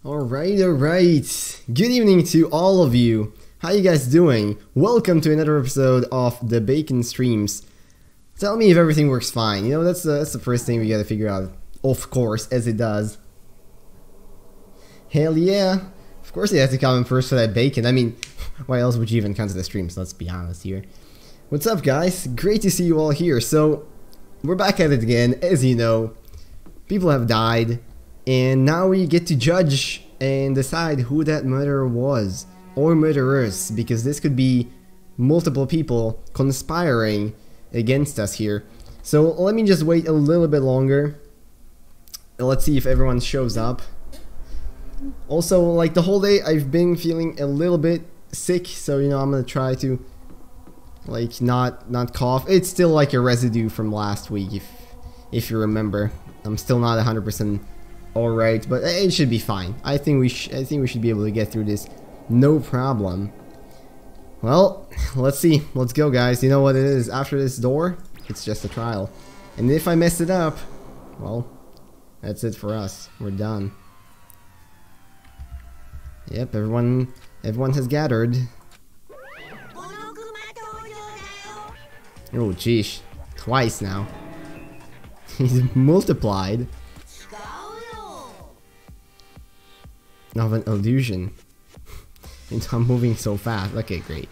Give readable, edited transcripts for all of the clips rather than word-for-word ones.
Alright. Good evening to all of you. How you guys doing? Welcome to another episode of the Bacon Streams. Tell me if everything works fine. You know, that's the first thing we gotta figure out. Of course, as it does. Hell yeah. Of course it has to come in first for that bacon. I mean, why else would you even come to the streams? Let's be honest here. What's up, guys? Great to see you all here. So, we're back at it again. As you know, people have died. And now we get to judge and decide who that murderer was. Or murderers. Because this could be multiple people conspiring against us here. So let me just wait a little bit longer. Let's see if everyone shows up. Also, like the whole day I've been feeling a little bit sick. So, you know, I'm gonna try to like not cough. It's still like a residue from last week if you remember. I'm still not 100% alright, but it should be fine. I think we should be able to get through this, no problem. Well, let's see. Let's go, guys. You know what it is? After this door, it's just a trial. And if I mess it up, well, that's it for us. We're done. Yep, everyone has gathered. Oh, jeez. Twice now. He's multiplied. Of an illusion. And I'm moving so fast. Okay, great.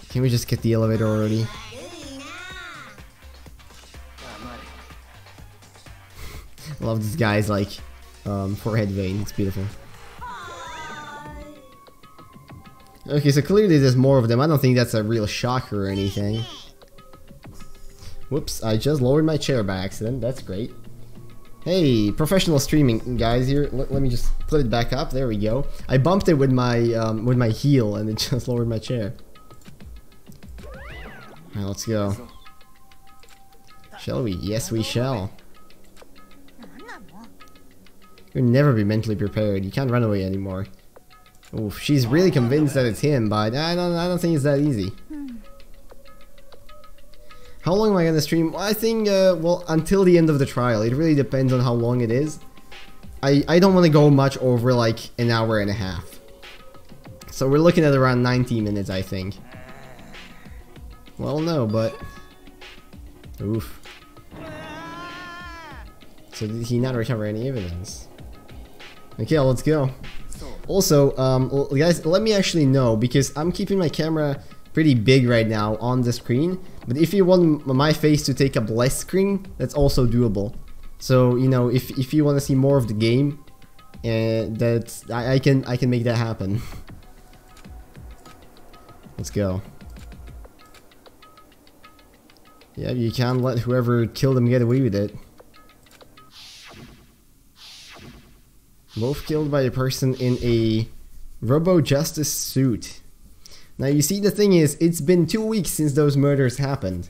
Can we just get the elevator already? Love this guy's like forehead vein. It's beautiful. Okay, so clearly there's more of them. I don't think that's a real shocker or anything. Whoops, I just lowered my chair by accident. That's great. Hey, professional streaming guys here. Let me just put it back up. There we go. I bumped it with my heel and it just lowered my chair. Alright, let's go. Shall we? Yes, we shall. You'll never be mentally prepared. You can't run away anymore. Oof, she's really convinced that it's him, but I don't think it's that easy. How long am I gonna stream? I think, well, until the end of the trial. It really depends on how long it is. I don't want to go much over like an hour and a half. So we're looking at around 90 minutes, I think. Well, no, but... Oof. So did he not recover any evidence? Okay, let's go. Also, guys, let me actually know, because I'm keeping my camera pretty big right now on the screen, but if you want my face to take up less screen, that's also doable. So, you know, if you want to see more of the game, that's I can make that happen. Let's go. Yeah, you can't let whoever killed him get away with it. Both killed by a person in a robo-justice suit. Now you see, the thing is, it's been 2 weeks since those murders happened.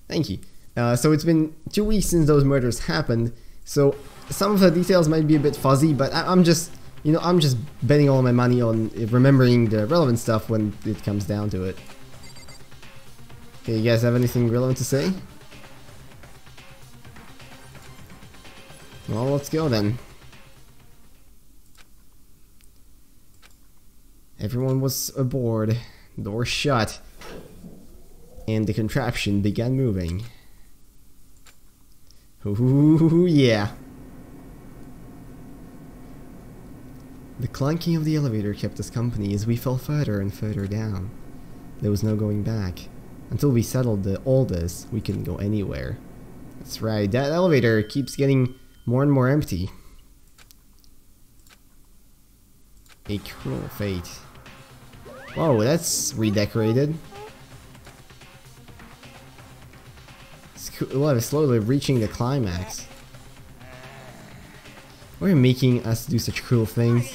Thank you. So it's been 2 weeks since those murders happened, so some of the details might be a bit fuzzy, but I'm just, you know, I'm just betting all my money on remembering the relevant stuff when it comes down to it. Okay, you guys have anything relevant to say? Well, let's go then. Everyone was aboard, door shut, and the contraption began moving. Ooh, yeah. The clunking of the elevator kept us company as we fell further and further down. There was no going back. Until we settled all this, we couldn't go anywhere. That's right, that elevator keeps getting more and more empty. A cruel fate. Whoa, that's redecorated. It's cool. Well, it's slowly reaching the climax. Why are you making us do such cruel things?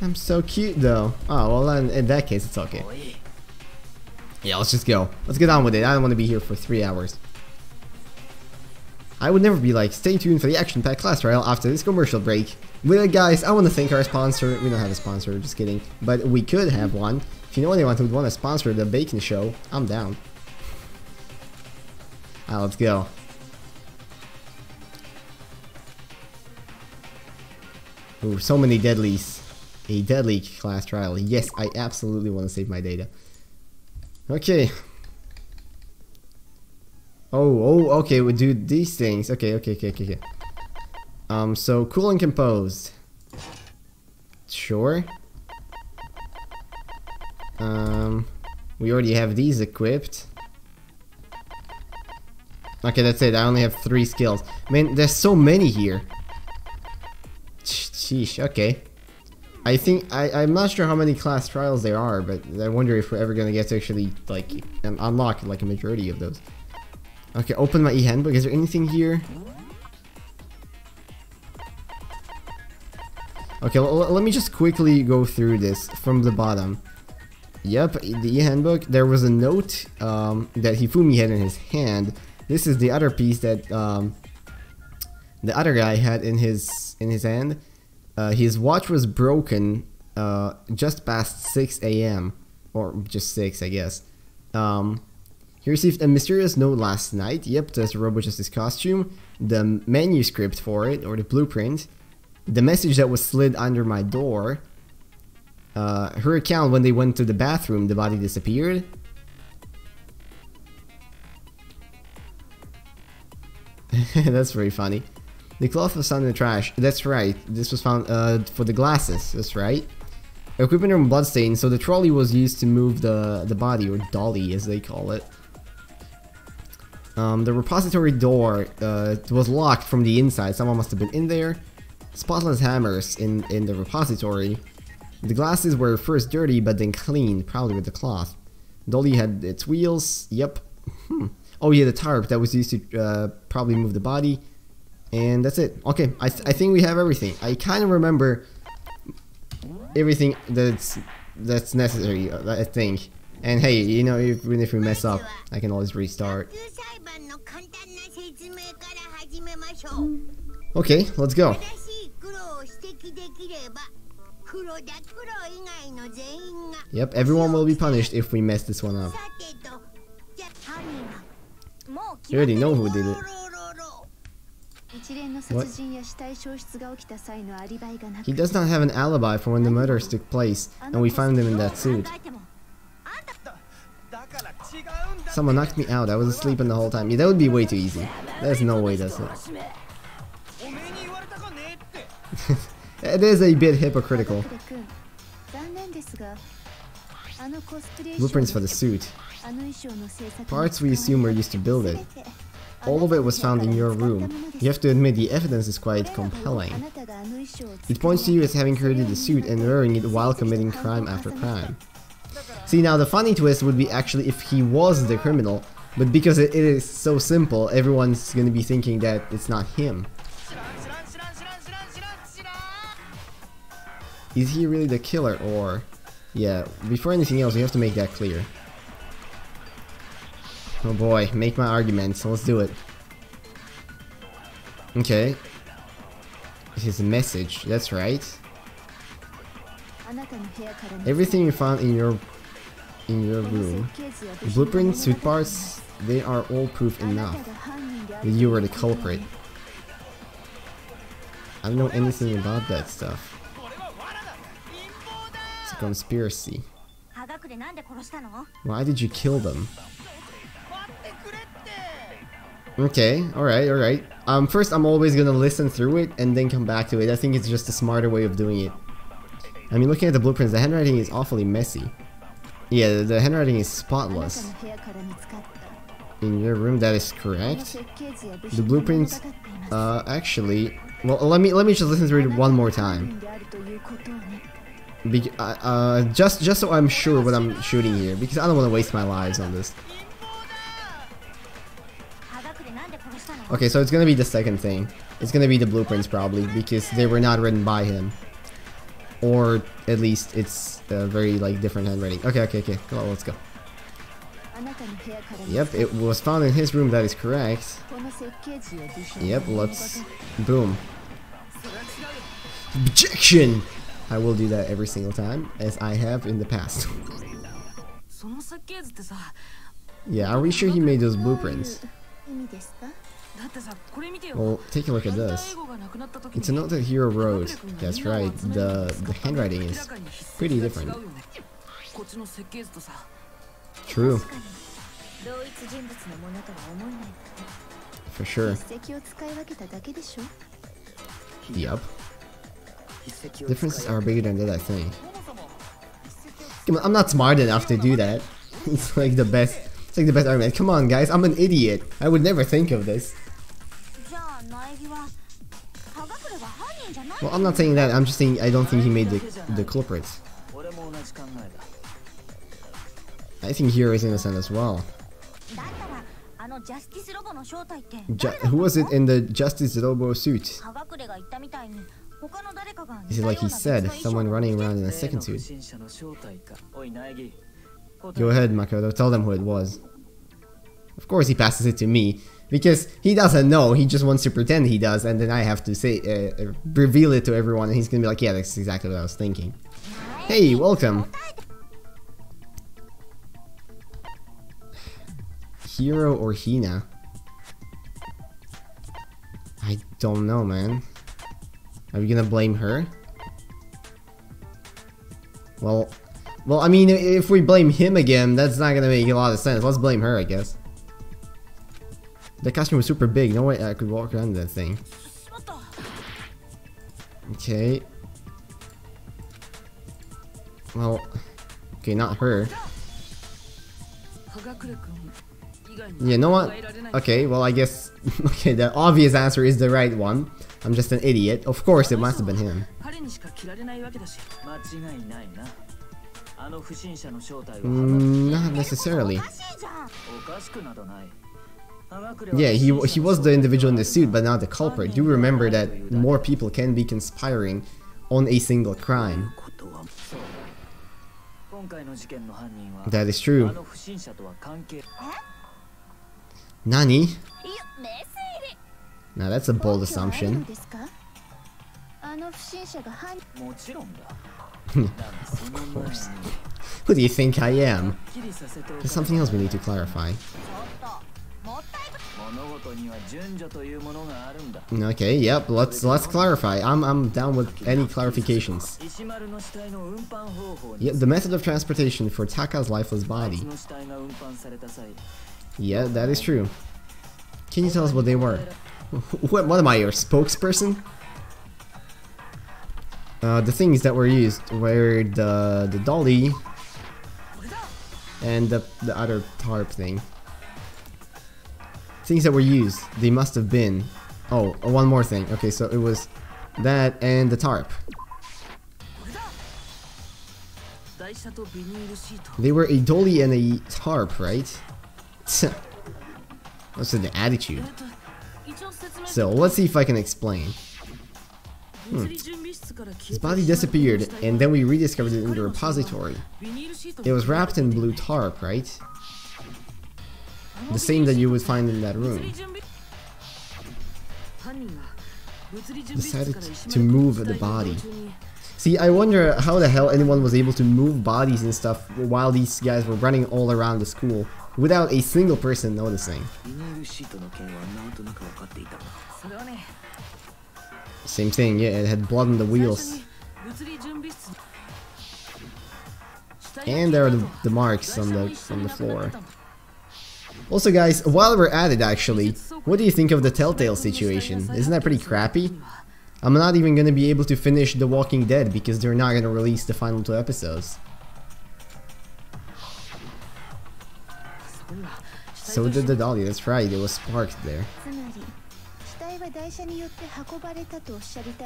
I'm so cute though. Oh, well then, in that case, it's okay. Yeah, let's just go. Let's get on with it. I don't want to be here for 3 hours. I would never be like, stay tuned for the action-packed class trial after this commercial break. Well, guys, I want to thank our sponsor. We don't have a sponsor, just kidding. But we could have one. If you know anyone who would want to sponsor the Bacon Show, I'm down. let's go. Ooh, so many deadlies. A deadly class trial. Yes, I absolutely want to save my data. Okay. Oh, okay, we do these things. Okay. So cool and composed. Sure. We already have these equipped. Okay, that's it. I only have 3 skills. Man, there's so many here. Sheesh, okay. I think, I'm not sure how many class trials there are, but I wonder if we're ever gonna get to actually, like, unlock, like, a majority of those. Okay, open my e-handbook. Is there anything here? Okay, let me just quickly go through this from the bottom. Yep, the e-handbook. There was a note that Hifumi had in his hand. This is the other piece that the other guy had in his hand. His watch was broken just past 6 AM, or just 6, I guess. He received a mysterious note last night. Yep, that's Robo Justice costume, the manuscript for it, or the blueprint, the message that was slid under my door, her account when they went to the bathroom, the body disappeared. That's very funny. The cloth was found in the trash. That's right. This was found for the glasses. That's right. Equipment room bloodstain. So the trolley was used to move the body, or dolly as they call it. The repository door was locked from the inside. Someone must have been in there. Spotless hammers in the repository. The glasses were first dirty but then cleaned, probably with the cloth. Dolly had its wheels. Yep. Oh yeah, the tarp that was used to probably move the body. And that's it. Okay, I think we have everything. I kind of remember everything that's necessary, I think. And hey, you know, even if we mess up, I can always restart. Okay, let's go. Yep, everyone will be punished if we mess this one up. You already know who did it. What? He does not have an alibi for when the murders took place, and we found him in that suit. Someone knocked me out. I was asleep the whole time. Yeah, that would be way too easy. There's no way that's it. It is a bit hypocritical. Blueprints for the suit. Parts we assume were used to build it. All of it was found in your room. You have to admit the evidence is quite compelling. It points to you as having created the suit and wearing it while committing crime after crime. See, now the funny twist would be actually if he was the criminal, but because it is so simple, everyone's gonna be thinking that it's not him. Is he really the killer, or... Yeah, before anything else, we have to make that clear. Oh boy, make my argument, so let's do it. Okay. His message, that's right. Everything you found in your room. The blueprints, suit parts, they are all proof enough that you were the culprit. I don't know anything about that stuff. It's a conspiracy. Why did you kill them? Okay, alright. First I'm always gonna listen through it and then come back to it. I think it's just a smarter way of doing it. I mean, looking at the blueprints, the handwriting is awfully messy. Yeah, the handwriting is spotless. In your room, that is correct. The blueprints, actually... Well, let me just listen through it one more time. Just so I'm sure what I'm shooting here, because I don't want to waste my lives on this. Okay, so it's gonna be the second thing. It's gonna be the blueprints probably, because they were not written by him. Or at least it's a very like different handwriting. Okay. Well, let's go. Yep, it was found in his room, that is correct. Yep, let's... Boom. Objection! I will do that every single time, as I have in the past. Yeah, are we sure he made those blueprints? Well, take a look at this. It's a note that hero wrote. That's right, the handwriting is pretty different. True. For sure. Yup. Differences are bigger than that, I think. Come on, I'm not smart enough to do that. It's like the best. It's like the best argument. Come on, guys, I'm an idiot. I would never think of this. Well, I'm not saying that. I'm just saying I don't think he made the culprits. I think Hero is innocent as well. Who was it in the Justice Robo suit? Is it like he said, someone running around in a second suit? Go ahead, Makoto, tell them who it was. Of course he passes it to me, because he doesn't know, he just wants to pretend he does, and then I have to say, reveal it to everyone, and he's gonna be like, yeah, that's exactly what I was thinking. Hey, welcome! Hero or Hina? I don't know, man. Are we gonna blame her? Well, I mean, if we blame him again, that's not gonna make a lot of sense. Let's blame her, I guess. The costume was super big. No way I could walk around that thing. Okay. Well, okay, not her. Yeah, you know what? Okay, well, I guess... Okay, the obvious answer is the right one. I'm just an idiot. Of course, it must have been him. Not necessarily. Yeah, he was the individual in the suit, but not the culprit. Do remember that more people can be conspiring on a single crime. That is true. Nani? Now that's a bold assumption. Of course. Who do you think I am? There's something else we need to clarify. Okay, yep, let's clarify. I'm down with any clarifications. Yep, the method of transportation for Taka's lifeless body. Yeah, that is true. Can you tell us what they were? What am I, your spokesperson? The things that were used were the dolly and the other tarp thing. Things that were used, they must have been... Oh, one more thing. Okay, so it was that and the tarp. They were a dolly and a tarp, right? What's the attitude? So, let's see if I can explain. His body disappeared, and then we rediscovered it in the repository. It was wrapped in blue tarp, right? The same that you would find in that room. Decided to move the body. See, I wonder how the hell anyone was able to move bodies and stuff while these guys were running all around the school without a single person noticing. Same thing, yeah, it had blood on the wheels. And there are the marks on the floor. Also guys, while we're at it actually, what do you think of the Telltale situation? Isn't that pretty crappy? I'm not even gonna be able to finish The Walking Dead because they're not gonna release the final 2 episodes. So did the dolly, that's right, it was sparked there.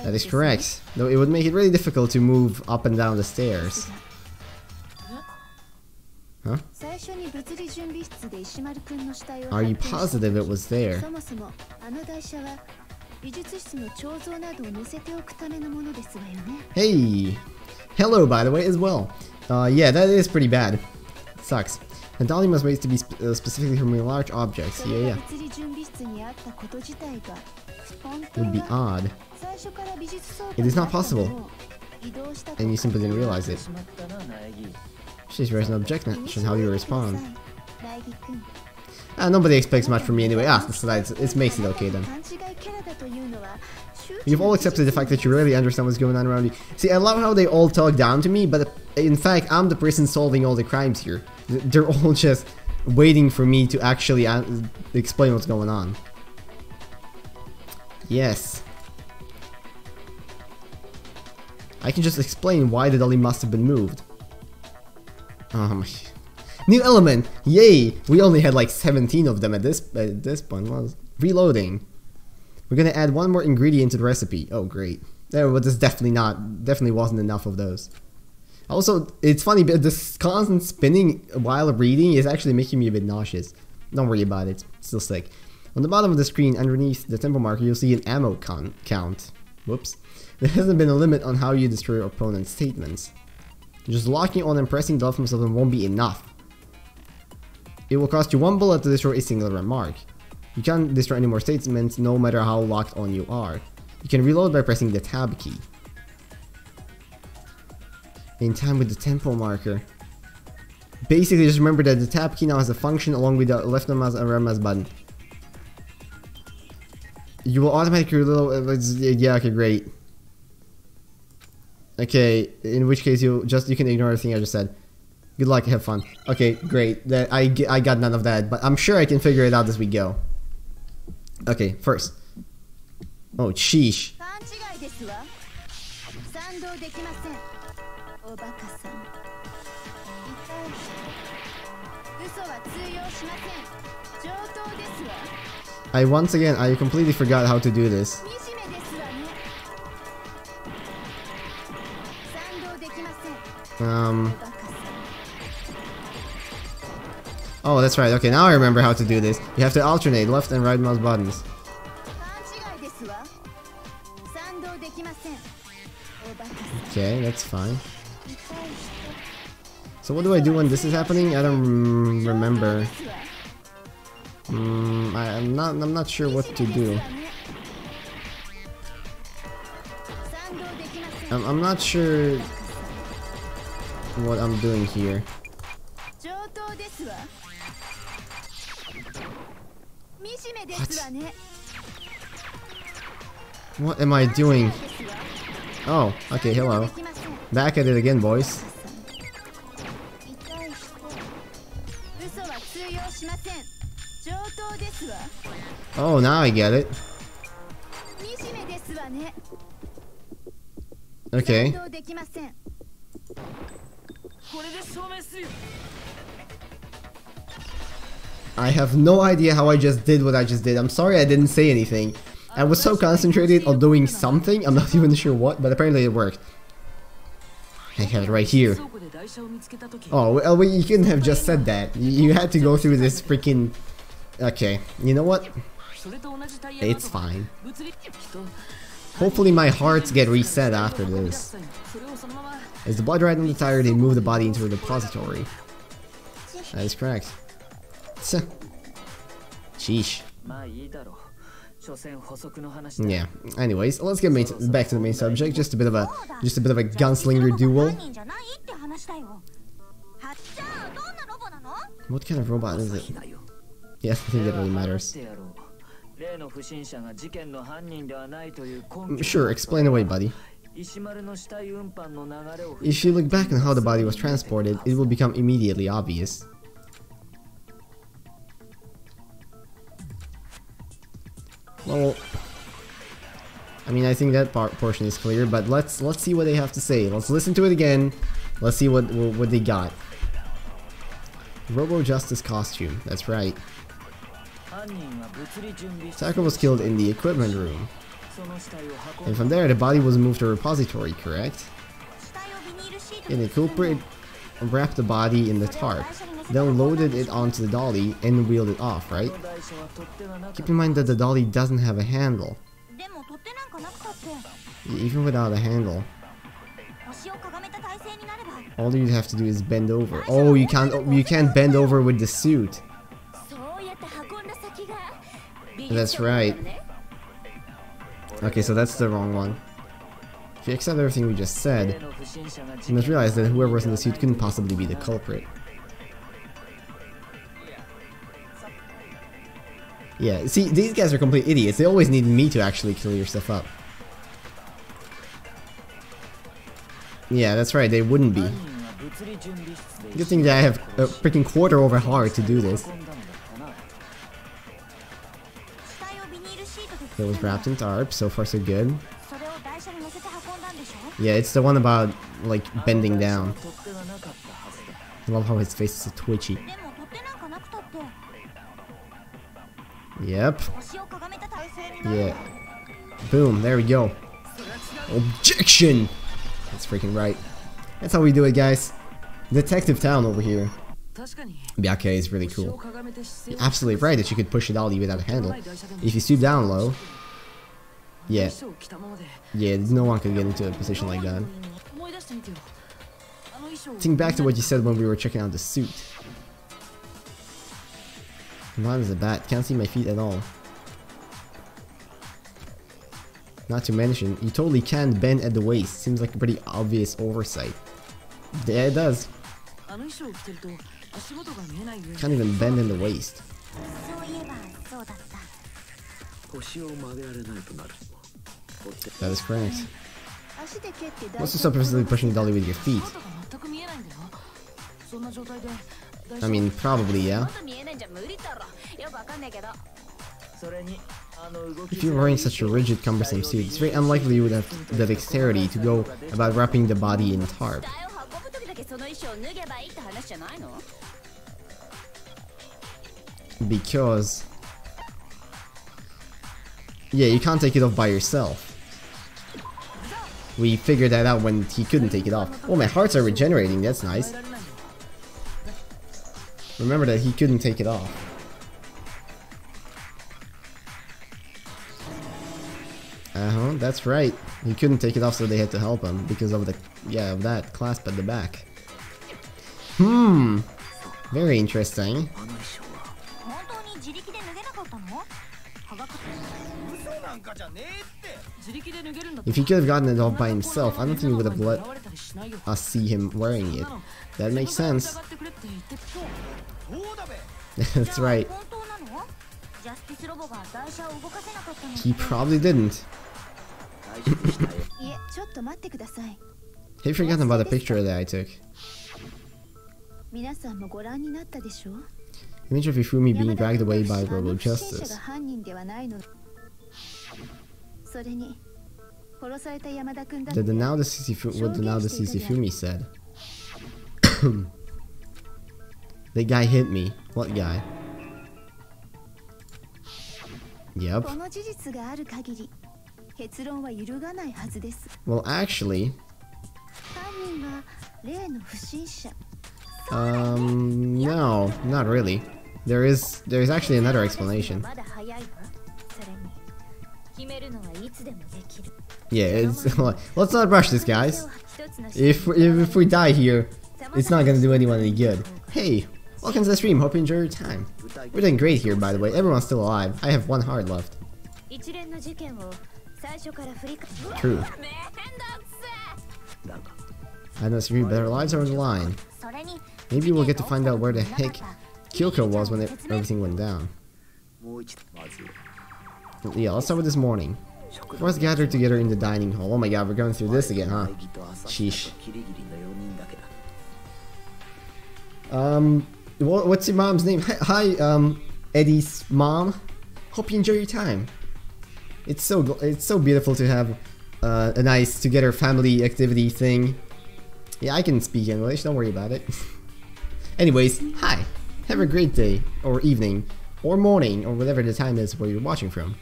That is correct, though it would make it really difficult to move up and down the stairs. Huh? Are you positive it was there? Hey! Hello, by the way, as well. Yeah, that is pretty bad. It sucks. The dolly must wait to be specifically from large objects. Yeah. Would be odd. It is not possible. And you simply didn't realize it. She's raised an objection. How do you respond? Nobody expects much from me anyway. It makes it okay then. You've all accepted the fact that you really understand what's going on around you. See, I love how they all talk down to me, but in fact, I'm the person solving all the crimes here. They're all just waiting for me to actually explain what's going on. Yes. I can just explain why the dolly must have been moved. New element! Yay! We only had like 17 of them at this point. Well, reloading. We're gonna add one more ingredient to the recipe. Oh, great. But this definitely wasn't enough of those. Also, it's funny, but this constant spinning while reading is actually making me a bit nauseous. Don't worry about it. It's still sick. On the bottom of the screen, underneath the tempo marker, you'll see an ammo count. Whoops. There hasn't been a limit on how you destroy your opponent's statements. Just locking on and pressing the left button won't be enough. It will cost you 1 bullet to destroy a single remark. You can't destroy any more statements no matter how locked on you are. You can reload by pressing the tab key. In time with the tempo marker. Basically, just remember that the tab key now has a function along with the left mouse and right mouse button. You will automatically reload. Yeah, okay, great. Okay, in which case you can ignore everything I just said. Good luck, have fun. Okay, great. I got none of that, but I'm sure I can figure it out as we go. Okay, first. Oh, sheesh. I completely forgot how to do this. Oh, that's right. Okay, now I remember how to do this. You have to alternate left and right mouse buttons. Okay, that's fine. So what do I do when this is happening? I don't remember. I'm not sure what to do. I'm not sure what I'm doing here. What am I doing? Oh, okay, hello. Back at it again, boys. Oh, now I get it. Okay. I have no idea how I just did what I just did. I'm sorry I didn't say anything. I was so concentrated on doing something, I'm not even sure what, but apparently it worked. I have it right here. Oh, well, you couldn't have just said that. You had to go through this freaking... Okay, you know what? It's fine. Hopefully my hearts get reset after this. As the blood ran on the tire, they move the body into a repository. That is correct. Sheesh. Yeah. Anyways, let's get back to the main subject. Just a bit of a gunslinger duel. What kind of robot is it? Yeah, I think that really matters. Sure, explain away, buddy. If you look back on how the body was transported, it will become immediately obvious. Well, I mean, I think that portion is clear, but let's see what they have to say. Let's listen to it again. Let's see what they got. Robo Justice costume. That's right. Sakura was killed in the equipment room, and from there the body was moved to a repository. Correct? And the culprit wrapped the body in the tarp, then loaded it onto the dolly and wheeled it off, right? Keep in mind that the dolly doesn't have a handle. Even without a handle, all you have to do is bend over. Oh, you can't bend over with the suit. That's right. Okay, so that's the wrong one. If you accept everything we just said, you must realize that whoever was in the suit couldn't possibly be the culprit. Yeah, see, these guys are complete idiots. They always need me to actually clear stuff up. Yeah, that's right, they wouldn't be. Good thing that I have a freaking quarter over heart to do this. It was wrapped in tarp, so far so good. Yeah, it's the one about, like, bending down. I love how his face is so twitchy. Yep. Yeah. Boom, there we go. Objection! That's freaking right. That's how we do it, guys. Detective Town over here. Byake is really cool. You're absolutely right that you could push a dolly without a handle. If you stoop down low... Yeah. Yeah, no one can get into a position like that. Think back to what you said when we were checking out the suit. Blind as a bat, can't see my feet at all. Not to mention, you totally can't bend at the waist. Seems like a pretty obvious oversight. Yeah, it does. Can't even bend in the waist. That is correct. What's the supposedly pushing the dolly with your feet? I mean, probably, yeah. If you're wearing such a rigid, cumbersome suit, it's very unlikely you would have the dexterity to go about wrapping the body in tarp. Because... yeah, you can't take it off by yourself. We figured that out when he couldn't take it off. Oh, my hearts are regenerating, that's nice. Remember that he couldn't take it off. That's right. He couldn't take it off, so they had to help him because of the, yeah, of that clasp at the back. Very interesting. If he could have gotten it off by himself, I don't think he would have let us see him wearing it. That makes sense. That's right. He probably didn't. Have you forgotten about the picture that I took? Image of Ifumi being dragged away by Robo Justice. What the now deceased Ifumi said. The guy hit me. What guy? Yep. Well, actually... no, not really. There is actually another explanation. Yeah, it's... let's not rush this, guys. If we die here, it's not gonna do anyone any good. Hey, welcome to the stream, hope you enjoy your time. We're doing great here, by the way, everyone's still alive. I have one heart left. True. I know three better lives are on the line. Maybe we'll get to find out where the heck Kyoko was when everything went down. Yeah, let's start with this morning. We're gathered together in the dining hall. Oh my god, we're going through this again, huh? Sheesh. What's your mom's name? Hi, Eddie's mom. Hope you enjoy your time. It's so beautiful to have a nice together family activity thing. Yeah, I can speak English, don't worry about it. Anyways, hi. Have a great day, or evening, or morning, or whatever the time is where you're watching from.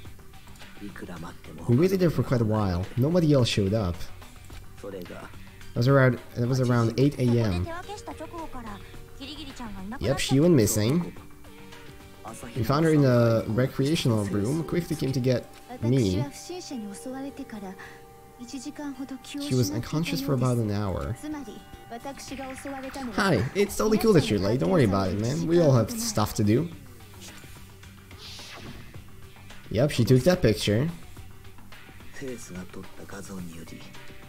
We waited there for quite a while. Nobody else showed up. It was around 8 AM. Yep, she went missing. We found her in a recreational room, quickly came to get me. She was unconscious for about an hour. Hi, it's totally cool that you're late, don't worry about it, man. We all have stuff to do. Yep, she took that picture.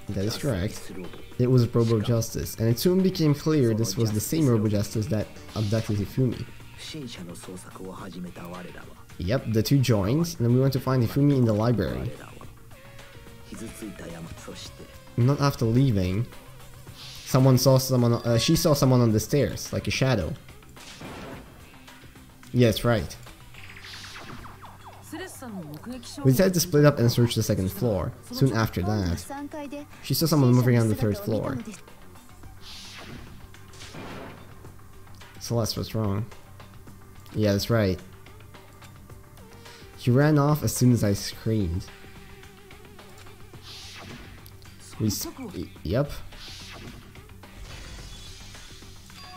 That is correct. It was Robo Justice, and it soon became clear this was the same Robo Justice that abducted Ifumi. Yep, the two joined, and then we went to find Hifumi in the library. Not after leaving. She saw someone on the stairs, like a shadow. Yes, right. We decided to split up and search the second floor. Soon after that, she saw someone moving on the third floor. Celeste, what's wrong? Yeah, that's right. He ran off as soon as I screamed. Yep.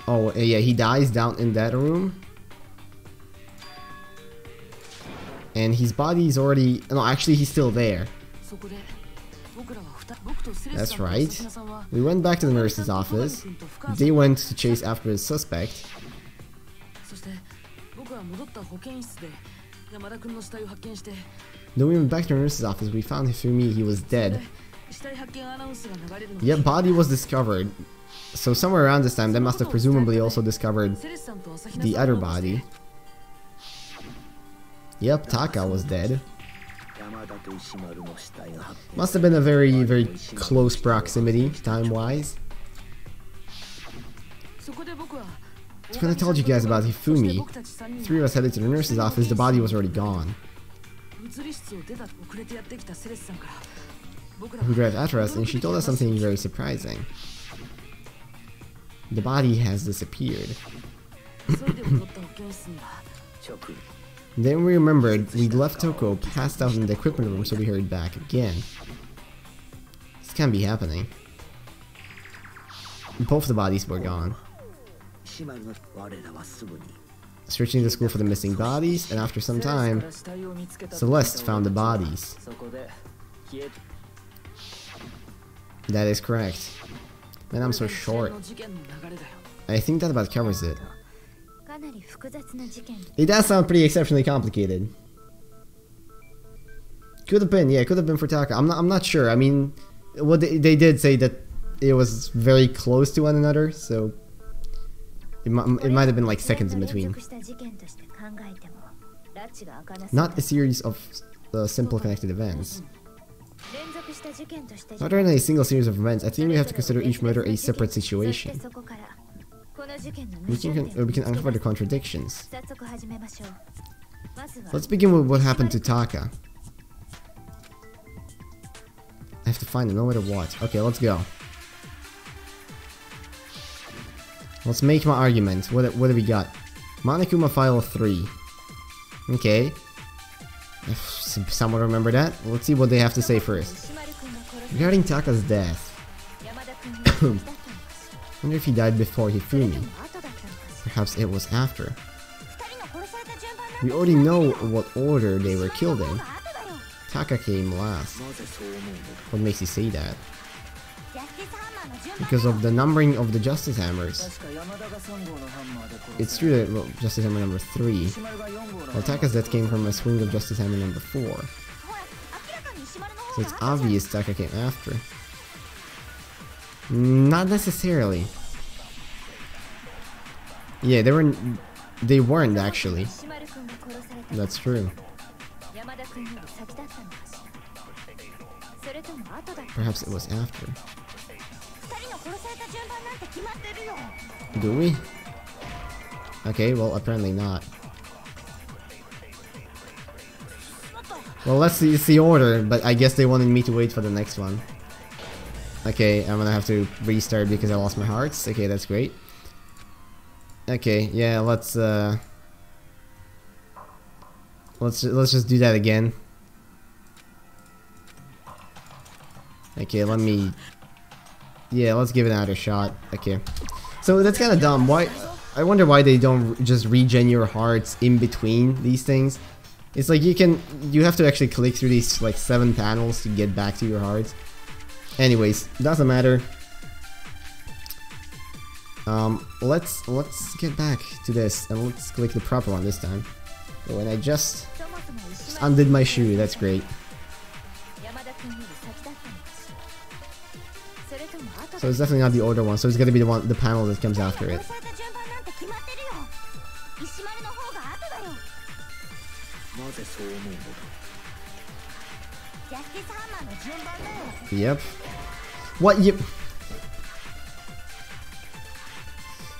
Oh, yeah, he dies down in that room. And his body is already... No, actually, he's still there. That's right. We went back to the nurse's office. They went to chase after the suspect. Then we went back to the nurse's office. We found Hifumi. He was dead. Yep, body was discovered. So somewhere around this time, they must have presumably also discovered the other body. Yep, Taka was dead. Must have been a very, very close proximity, time-wise. When I told you guys about Hifumi, three of us headed to the nurse's office, the body was already gone. We arrived after us, and she told us something very surprising. The body has disappeared. Then we remembered we left Toko passed out in the equipment room, so we hurried back again. This can't be happening. Both the bodies were gone. Searching the school for the missing bodies, and after some time, Celeste found the bodies. That is correct. Man, I'm so short. I think that about covers it. It does sound pretty exceptionally complicated. Could have been, yeah, could have been for Taka. I'm not sure. I mean, what they did say that it was very close to one another, so it might have been like seconds in between. Not a series of simple connected events. Not only a single series of events, I think we have to consider each murder a separate situation. We can uncover the contradictions. Let's begin with what happened to Taka. I have to find it no matter what. Okay, let's go. Let's make my argument. What do we got? Monokuma File 3. Okay. If someone remember that, let's see what they have to say first. Regarding Taka's death. Wonder if he died before Hifumi. Perhaps it was after. We already know what order they were killed in. Taka came last. What makes you say that? Because of the numbering of the Justice Hammers. It's true that, well, Justice Hammer number 3. While Taka's death came from a swing of Justice Hammer number 4. So it's obvious Taka came after. Not necessarily. Yeah, they weren't actually. That's true. Perhaps it was after. Do we? Okay, well, apparently not. Well, let's see, it's the order, but I guess they wanted me to wait for the next one. Okay, I'm gonna have to restart because I lost my hearts. Okay, that's great. Okay, yeah, let's just do that again. Okay, yeah, let's give it another shot. Okay. So that's kind of dumb. Why? I wonder why they don't just regen your hearts in between these things. It's like you have to actually click through these like 7 panels to get back to your hearts. Anyways, doesn't matter. Let's get back to this and let's click the proper one this time. Oh, and I just undid my shoe. That's great. So it's definitely not the order one. So it's gonna be the panel that comes after it. Yep. What you...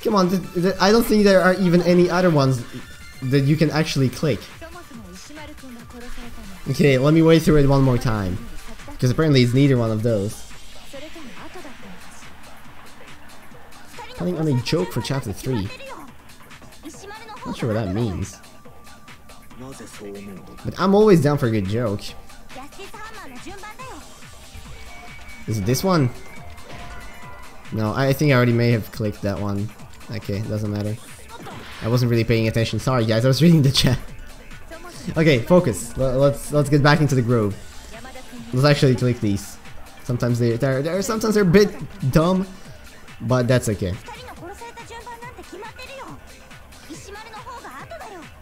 Come on, I don't think there are even any other ones that you can actually click. Okay, let me wait through it one more time. Because apparently it's neither one of those. Calling on a joke for chapter 3. Not sure what that means. But I'm always down for a good joke. Is it this one? No, I think I already may have clicked that one. Okay, doesn't matter. I wasn't really paying attention. Sorry guys, I was reading the chat. Okay, focus. Let's get back into the groove. Let's actually click these. Sometimes sometimes they're a bit dumb, but that's okay.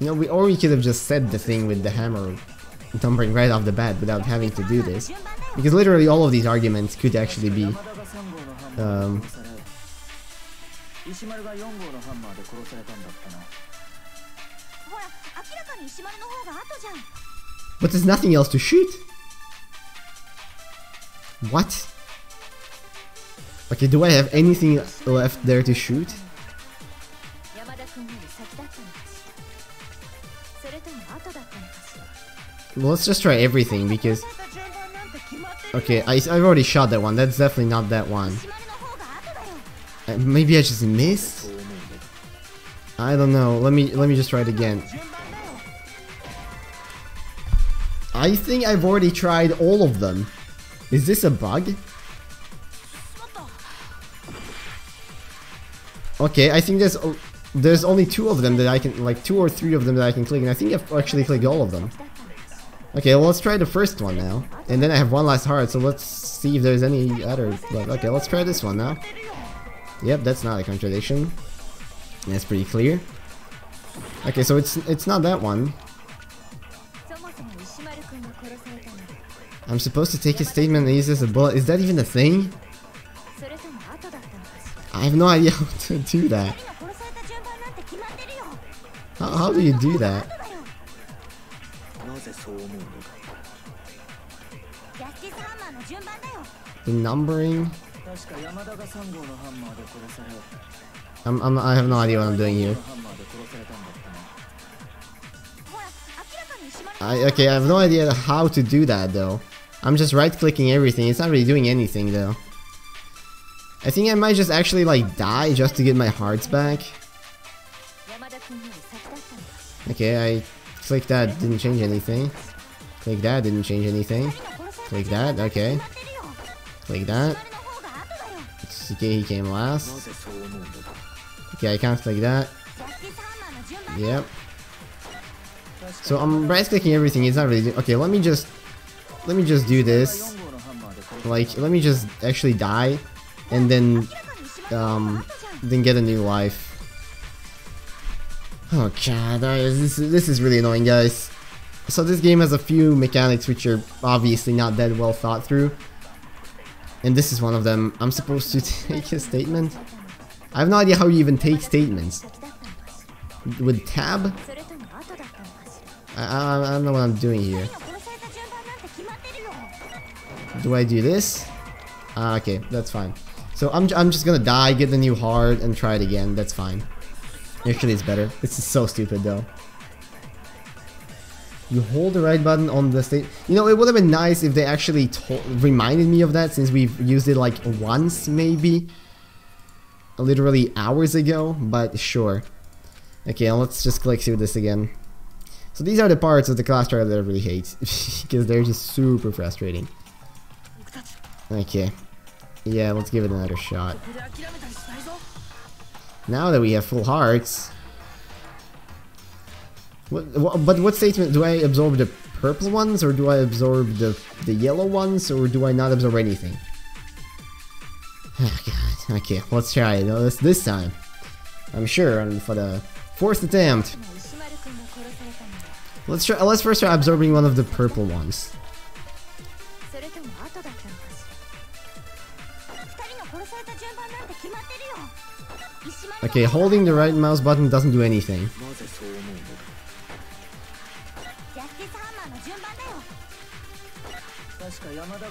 You know, we could have just said the thing with the hammer numbering right off the bat without having to do this, because literally all of these arguments could actually be but there's nothing else to shoot. What? Okay, do I have anything left there to shoot? Well, let's just try everything because... Okay, I've already shot that one. That's definitely not that one. Maybe I just missed? I don't know. Let me just try it again. I think I've already tried all of them. Is this a bug? Okay, I think there's only 2 of them that I can, like 2 or 3 of them that I can click, and I think I've actually clicked all of them. Okay, well, let's try the first one now, and then I have one last heart, so let's see if there's any other. Okay, let's try this one now. Yep, that's not a contradiction. That's pretty clear. Okay, so it's not that one. I'm supposed to take a statement and use this as a bullet. Is that even a thing? I have no idea how to do that. How do you do that? The numbering? I have no idea what I'm doing here. Okay, I have no idea how to do that though. I'm just right-clicking everything. It's not really doing anything though. I think I might just actually like die just to get my hearts back. Okay, I clicked that, didn't change anything. Click that, didn't change anything. Click that, okay. Click that. Okay, he came last. Okay, I can't click that. Yep. So I'm right-clicking everything. It's not really. Okay, let me just do this. Like, let me just actually die, and then get a new life. Oh god, this is really annoying, guys. So this game has a few mechanics which are obviously not that well thought through, and this is one of them. I'm supposed to take a statement. I have no idea how you even take statements. With tab? I don't know what I'm doing here. Do I do this? Okay, that's fine. So I'm just gonna die, get the new heart, and try it again. That's fine. Actually, it's better. This is so stupid, though. You hold the right button on the state. You know, it would have been nice if they actually reminded me of that, since we've used it like once, maybe. Literally hours ago, but sure. Okay, let's just click through this again. So these are the parts of the class trial that I really hate, because they're just super frustrating. Okay. Yeah, let's give it another shot. Now that we have full hearts... but what statement? Do I absorb the purple ones, or do I absorb the yellow ones, or do I not absorb anything? Oh god. Okay, let's try it this time. I'm sure, and for the 4th attempt. Let's first try absorbing one of the purple ones. Okay, holding the right mouse button doesn't do anything.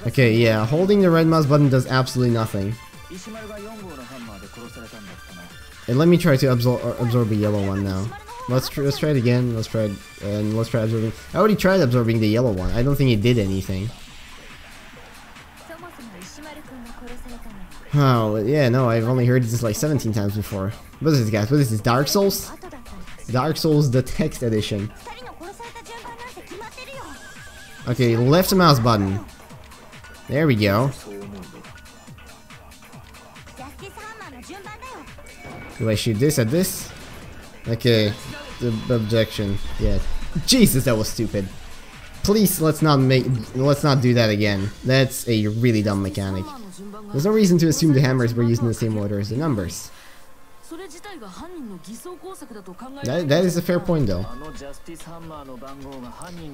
Okay, yeah, holding the red mouse button does absolutely nothing. And let me try to absorb a yellow one now. Let's try it again. Let's try absorbing. I already tried absorbing the yellow one. I don't think it did anything. Oh, yeah, no, I've only heard this like 17 times before. What is this, guys? What is this, Dark Souls? Dark Souls, the text edition. Okay, left mouse button. There we go. Do I shoot this at this? Okay, the objection. Yeah. Jesus, that was stupid. Please, let's not do that again. That's a really dumb mechanic. There's no reason to assume the hammers were used in the same order as the numbers. That is a fair point, though.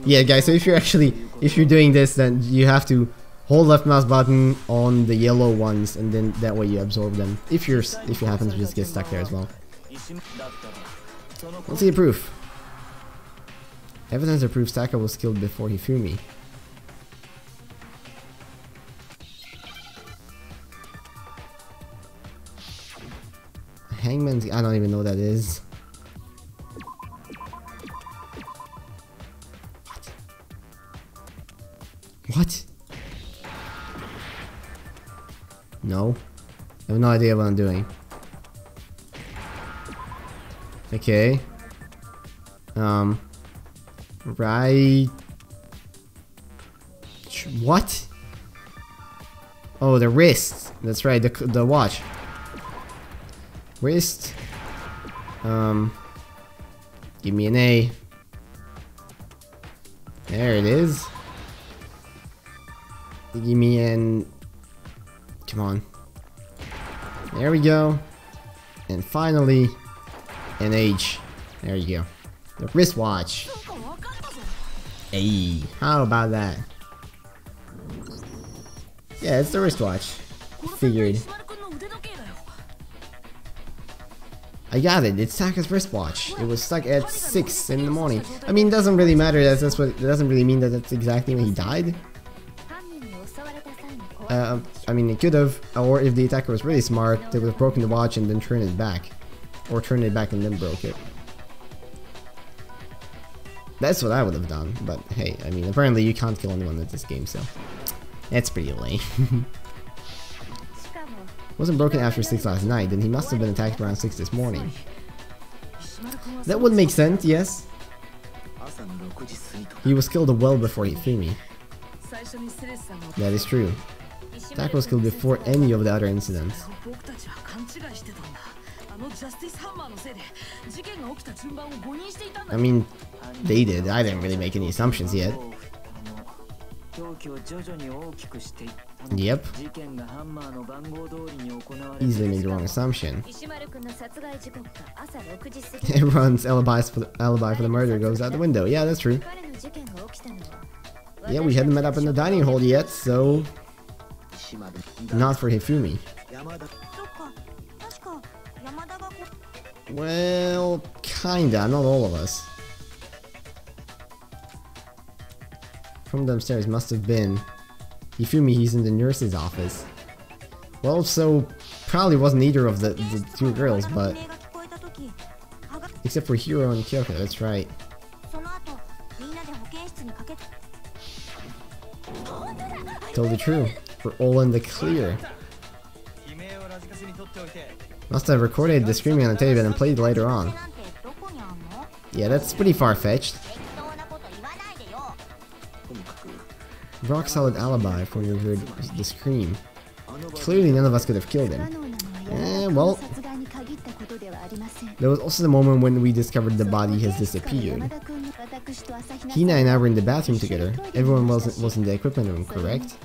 Yeah, guys. So if you're doing this, then you have to hold left mouse button on the yellow ones, and then that way you absorb them. If you happen to just get stuck there as well. Let's see the proof. Evidence that proves Taka was killed before Hifumi. Hangman's... I don't even know what that is. What? No. I have no idea what I'm doing. Okay. Right. What? Oh, the wrist. That's right, the watch. Wrist. Give me an A. There it is. Give me an... Come on. There we go. And finally, an H. There you go. The wristwatch. Hey, how about that? Yeah, it's the wristwatch. Figured. I got it. It's Taka's wristwatch. It was stuck at 6 in the morning. I mean, it doesn't really matter. It doesn't really mean that that's exactly when he died. I mean, it could have, or if the attacker was really smart, they would have broken the watch and then turned it back, or turned it back and then broke it. That's what I would have done. But hey, I mean, apparently you can't kill anyone in this game, so that's pretty lame. Wasn't broken after 6 last night, then he must have been attacked around 6 this morning. That would make sense, yes. He was killed well before Hifumi. That is true. Taka was killed before any of the other incidents. I mean, they did. I didn't really make any assumptions yet. Yep. Easily made the wrong assumption. Everyone's alibi for the murder goes out the window. Yeah, that's true. Yeah, we hadn't met up in the dining hall yet, so... Not for Hifumi. Well, kinda, not all of us. From the upstairs must have been Hifumi. He's in the nurse's office. Well, so probably wasn't either of the 2 girls, but except for Hiro and Kyoko, that's right. Totally true. We're all in the clear. Must have recorded the screaming on the tape and played later on. Yeah, that's pretty far-fetched. Rock solid alibi for you heard the scream. Clearly none of us could have killed him. Well, there was also the moment when we discovered the body has disappeared. Hina and I were in the bathroom together. Everyone was in the equipment room, correct?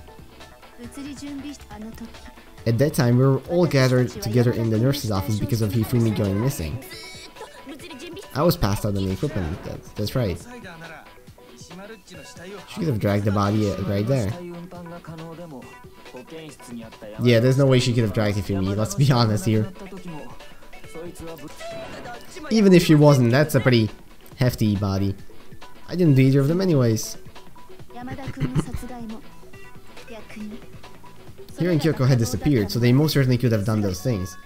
At that time, we were all gathered together in the nurse's office because of Hifumi going missing. I was passed out in the equipment, that's right. She could have dragged the body right there. Yeah, there's no way she could have dragged Hifumi, let's be honest here. Even if she wasn't, that's a pretty hefty body. I didn't do either of them anyways. Hiro and Kyoko had disappeared, so they most certainly could have done those things.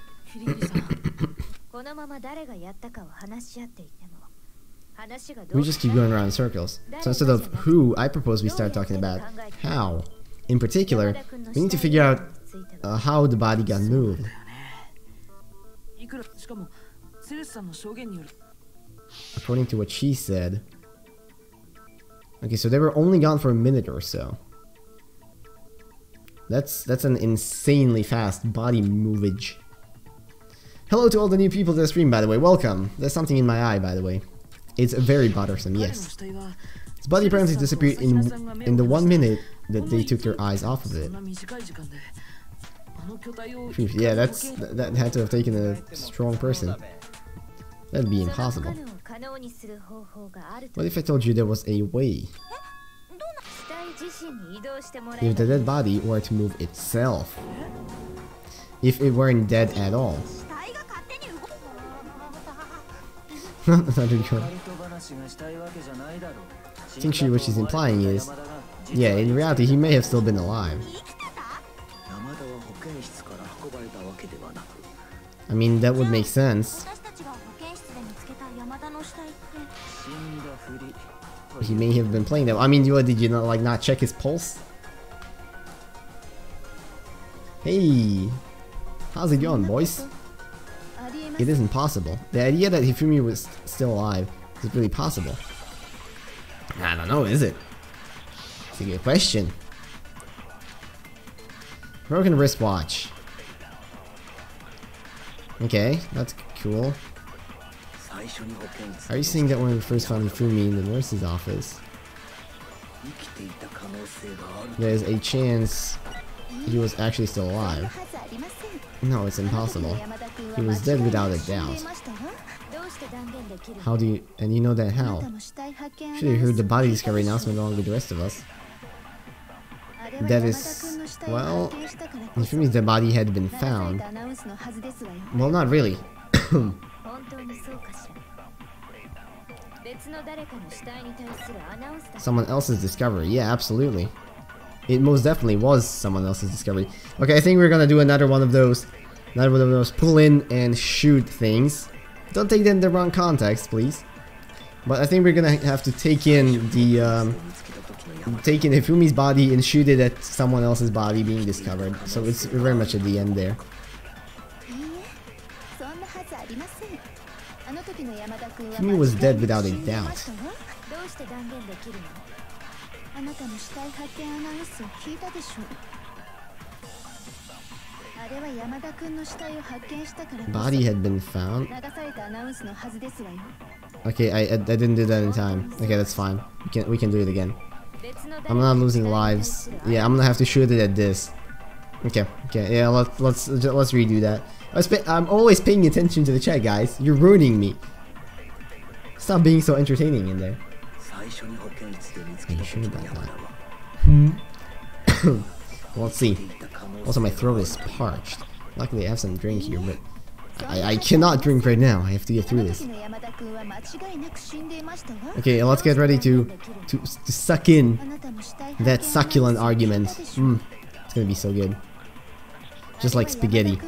We just keep going around in circles. So instead of who, I propose we start talking about how. In particular, we need to figure out how the body got moved. According to what she said. Okay, so they were only gone for a minute or so. That's an insanely fast body movage. Hello to all the new people to the stream, by the way. Welcome. There's something in my eye, by the way. It's very bothersome, yes. His body apparently disappeared in the 1 minute that they took their eyes off of it. Yeah, that had to have taken a strong person. That'd be impossible. What if I told you there was a way? If the dead body were to move itself. If it weren't dead at all. I think what she's implying is, yeah, in reality he may have still been alive. I mean, that would make sense. He may have been playing that. I mean, did you not check his pulse? Hey, how's it going, boys? It isn't possible. The idea that Hifumi was still alive is really possible. I don't know, is it? It's a good question. Broken wristwatch. Okay, that's cool. Are you saying that when we first found Hifumi in the nurse's office, there's a chance he was actually still alive? No, it's impossible. He was dead without a doubt. How do you... and you know that how? Should have heard the body discovery announcement along with the rest of us. That is... well... Hifumi's dead body had been found. Well, not really. Someone else's discovery. Yeah, absolutely. It most definitely was someone else's discovery. Okay, I think we're gonna do another one of those. Another one of those pull in and shoot things. Don't take that in the wrong context, please. But I think we're gonna have to take in the take in Hifumi's body and shoot it at someone else's body being discovered. So it's very much at the end there. Hifumi was dead without a doubt. Body had been found. Okay, I didn't do that in time. Okay, that's fine. We can do it again. I'm not losing lives. Yeah, I'm gonna have to shoot it at this. Okay, yeah, let's redo that. I'm always paying attention to the chat, guys. You're ruining me. Stop being so entertaining in there. Are you sure about that? Well, let's see. Also, my throat is parched. Luckily, I have some drink here, but I cannot drink right now. I have to get through this. Okay, let's get ready to suck in that succulent argument. It's gonna be so good. Just like spaghetti.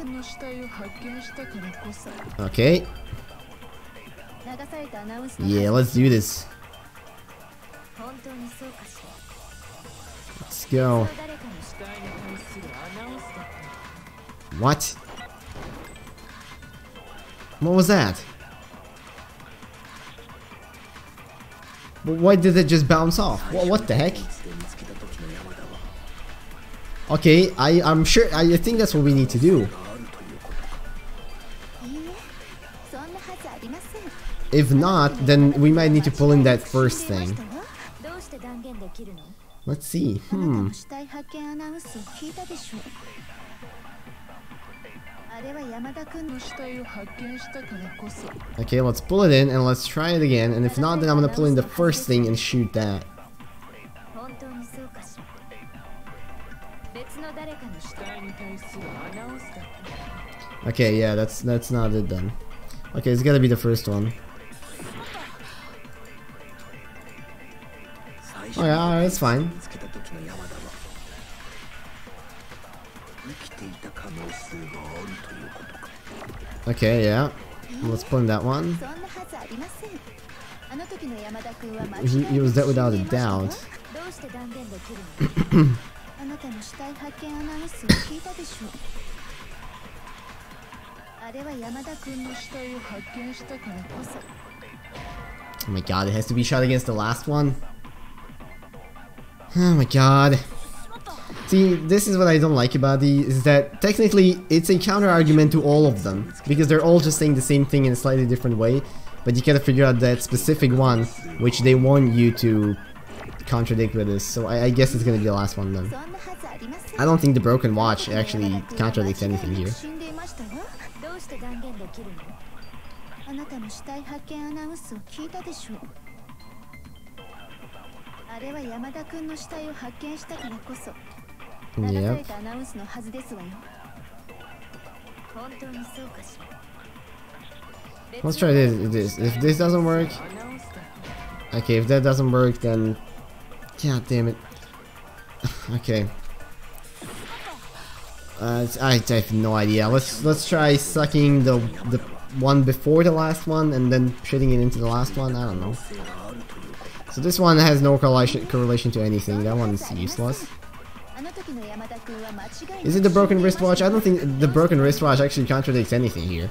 Okay. Yeah, let's do this. Let's go. What? What was that? Why did it just bounce off? What the heck? Okay, I'm sure. I think that's what we need to do. If not, then we might need to pull in that first thing. Let's see. Okay, let's pull it in and let's try it again. And if not, then I'm gonna pull in the first thing and shoot that. Okay, yeah, that's not it then. Okay, it's gotta be the first one. Oh yeah, that's fine. Okay, yeah. Let's put in that one. He was dead without a doubt. Oh my god, it has to be shot against the last one. Oh my god. See, this is what I don't like about these, is that technically it's a counter argument to all of them, because they're all just saying the same thing in a slightly different way, but you gotta figure out that specific one which they want you to contradict with this, so I guess it's gonna be the last one then. I don't think the broken watch actually contradicts anything here. Yep. Let's try this. If this doesn't work... Okay, if that doesn't work, then... God damn it. Okay. I have no idea. Let's try sucking the one before the last one and then shitting it into the last one. I don't know. So this one has no correlation to anything. That one's useless. Is it the broken wristwatch? I don't think the broken wristwatch actually contradicts anything here.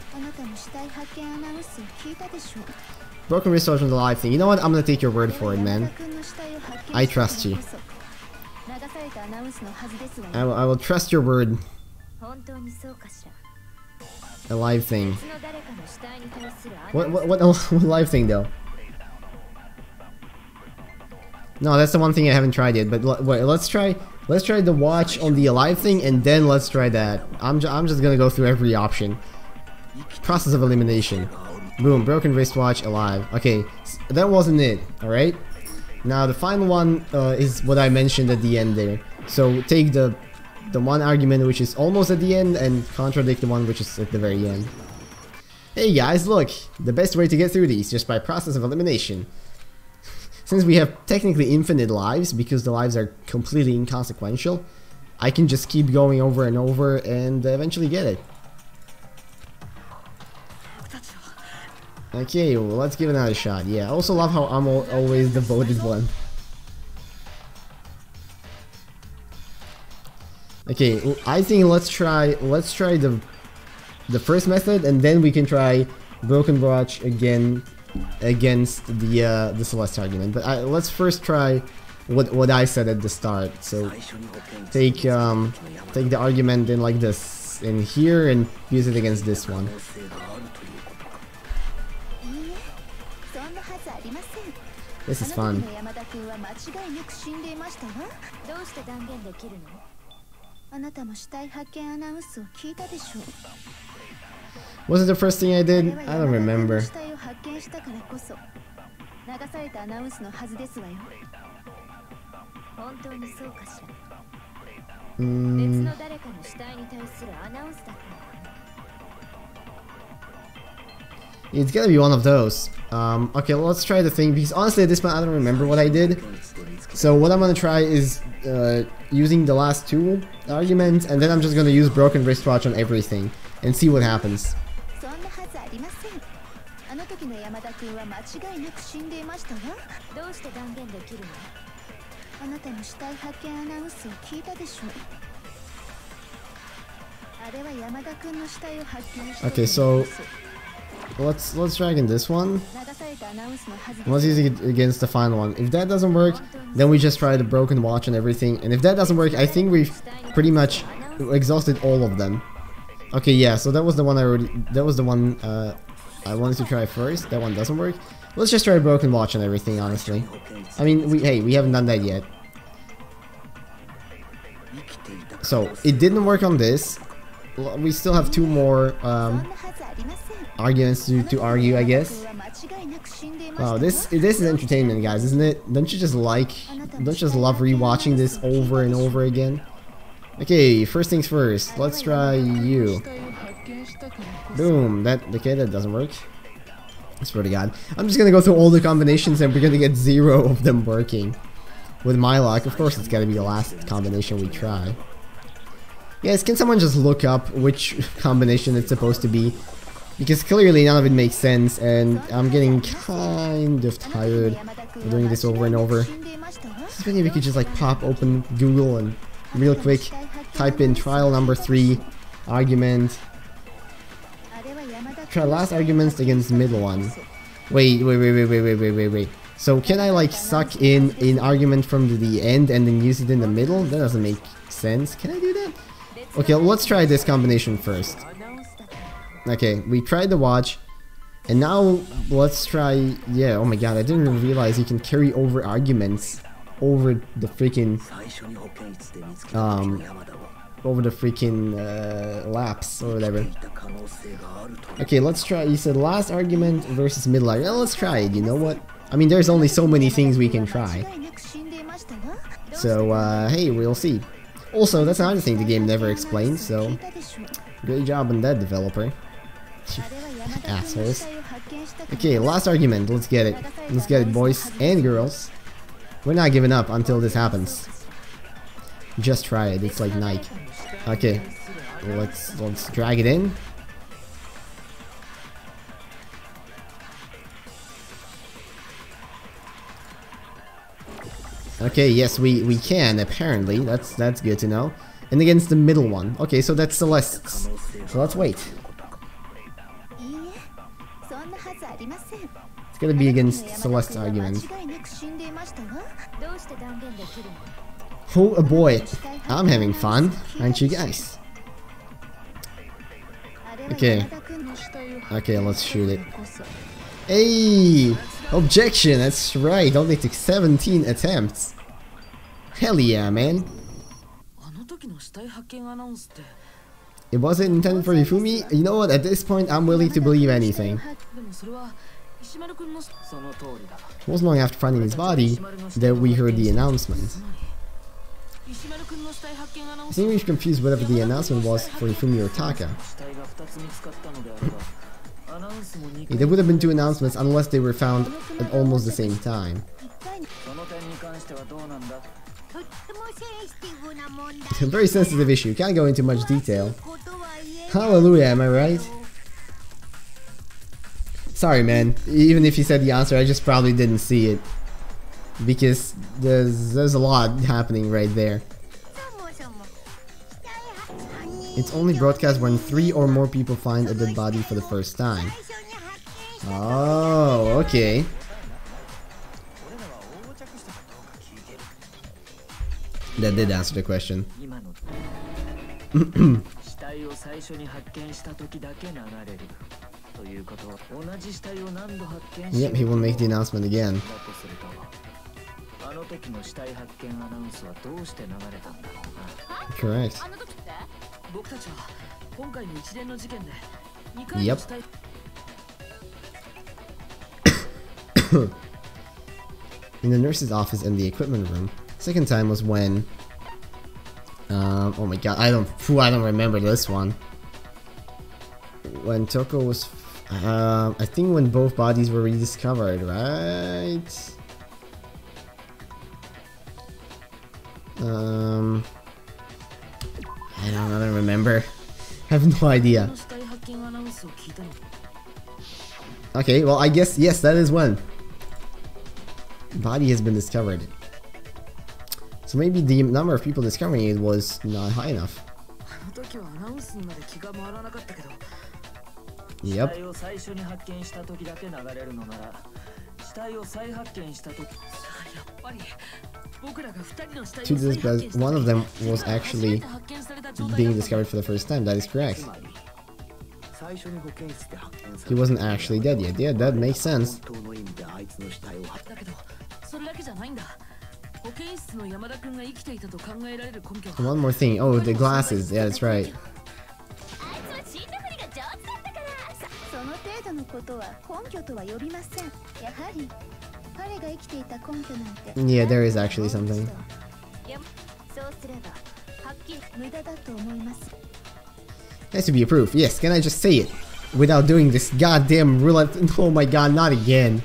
Broken wristwatch on the live thing. You know what? I'm gonna take your word for it, man. I trust you. I will trust your word. A live thing. What live thing though? No, that's the one thing I haven't tried yet. But wait, let's try the watch on the alive thing, and then let's try that. I'm just gonna go through every option. Process of elimination. Boom, broken wristwatch, alive. Okay, that wasn't it. All right. Now the final one is what I mentioned at the end there. So take the one argument which is almost at the end and contradict the one which is at the very end. Hey guys, look, the best way to get through these just by process of elimination. Since we have technically infinite lives, because the lives are completely inconsequential, I can just keep going over and over and eventually get it. Okay, well, let's give it another shot. Yeah, I also love how I'm always the voted one. Okay, I think let's try the first method, and then we can try broken watch again against the Celeste argument. But let's first try what I said at the start. So take the argument in like this in here and use it against this one. This is fun. Was it the first thing I did? I don't remember. It's gotta be one of those. Okay, let's try the thing, because honestly at this point I don't remember what I did. So what I'm gonna try is using the last two arguments, and then I'm just gonna use broken wristwatch on everything and see what happens. Okay, so let's drag in this one. Let's use it against the final one. If that doesn't work, then we just try the broken watch and everything. And if that doesn't work, I think we've pretty much exhausted all of them. Okay, yeah. So that was the one I wanted to try first. That one doesn't work. Let's just try broken watch and everything. Honestly, I mean, we haven't done that yet. So it didn't work on this. We still have two more arguments to argue, I guess. Wow, this is entertainment, guys, isn't it? Don't you just love rewatching this over and over again? Okay, first things first. Let's try you. Boom. Okay, that doesn't work. I swear to God. I'm just gonna go through all the combinations and we're gonna get 0 of them working. With my luck, of course, it's gotta be the last combination we try. Yes, can someone just look up which combination it's supposed to be? Because clearly none of it makes sense, and I'm getting kind of tired of doing this over and over. So maybe we could just like pop open Google and real quick type in trial number 3 argument. Try last arguments against middle one. Wait. So can I like suck in an argument from the end and then use it in the middle? That doesn't make sense. Can I do that? Okay, let's try this combination first. Okay, we tried the watch. And now let's try... Yeah, oh my god, I didn't even realize you can carry over arguments over the freaking... over the freaking laps or whatever. Okay, let's try. You said last argument versus middle argument. Well, let's try it. You know what? I mean, there's only so many things we can try. So, hey, we'll see. Also, that's another thing the game never explains, so... Great job on that, developer. Assholes. Okay, last argument. Let's get it. Let's get it, boys and girls. We're not giving up until this happens. Just try it. It's like Nike. Okay, let's drag it in. Okay, yes, we can apparently. That's good to know. And against the middle one. Okay, so that's Celeste's. So let's wait. It's gonna be against Celeste's argument. Oh boy, I'm having fun, aren't you guys? Okay, let's shoot it. Hey, objection, that's right, only took 17 attempts. Hell yeah, man. It wasn't intended for Hifumi? You know what, at this point I'm willing to believe anything. It wasn't long after finding his body that we heard the announcement. I seem to be confused whatever the announcement was for Hifumi or Taka. Yeah, there would have been 2 announcements unless they were found at almost the same time. A very sensitive issue, can't go into much detail. Hallelujah, am I right? Sorry man, even if you said the answer, I just probably didn't see it. Because there's a lot happening right there. It's only broadcast when 3 or more people find a dead body for the first time. Oh, okay. That did answer the question. Yep, he will make the announcement again. Correct. Yep. In the nurse's office and the equipment room. Second time was when... oh my god, I don't remember this one. When Toko was... I think when both bodies were rediscovered, right? I don't remember. I have no idea. Okay, well I guess, yes, that is when. Body has been discovered. So maybe the number of people discovering it was not high enough. Yep. To this, but one of them was actually being discovered for the first time. That is correct. He wasn't actually dead yet. Yeah, that makes sense. One more thing. Oh, the glasses. Yeah, that's right. Yeah, there is actually something. Has to be approved. Yes, can I just say it without doing this goddamn roulette? Oh my god, not again.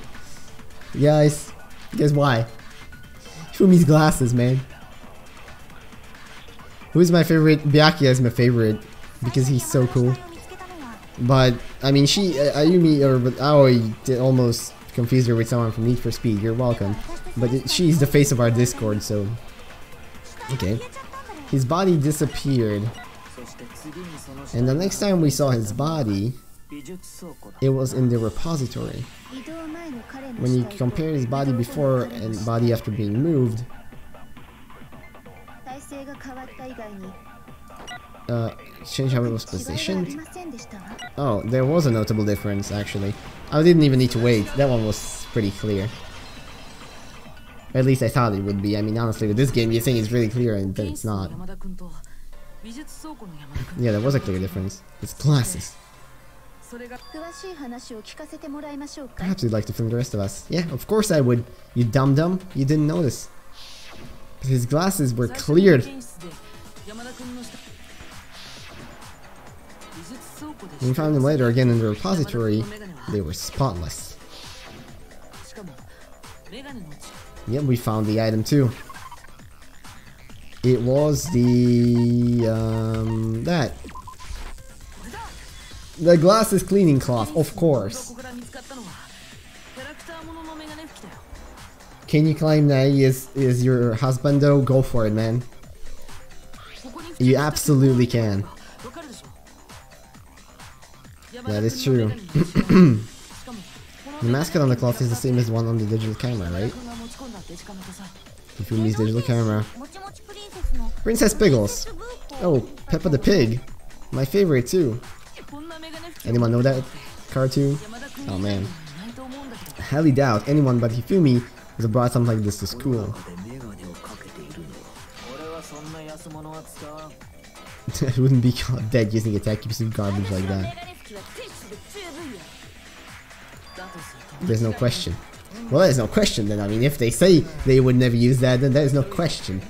Guys, guess why? Fumi's glasses, man. Who's my favorite? Byakuya is my favorite because he's so cool. But I mean, Ayumi or Aoi almost confused her with someone from Need for Speed. You're welcome. But she's the face of our Discord, so okay. His body disappeared, and the next time we saw his body, it was in the repository. When you compare his body before and body after being moved, change how it was positioned. Oh, there was a notable difference actually. I didn't even need to wait. That one was pretty clear. At least I thought it would be. I mean, honestly, with this game, you think it's really clear, and then it's not. Yeah, there was a clear difference. It's glasses. Perhaps you'd like to film the rest of us. Yeah, of course I would. You dum-dum. You didn't notice. His glasses were cleared. When we found them later again in the repository, they were spotless. Yep, we found the item too. It was the the glasses cleaning cloth, of course. Can you claim that he is your husband though? Go for it, man. You absolutely can. That is true. The mascot on the cloth is the same as the one on the digital camera, right? Hifumi's digital camera. Princess Piggles. Oh, Peppa the Pig. My favorite too. Anyone know that cartoon? Oh man. I highly doubt anyone but Hifumi would have brought something like this to school. I wouldn't be caught dead using a tech piece of garbage like that. There's no question. Well, there's no question then. I mean, if they say they would never use that, then there's no question.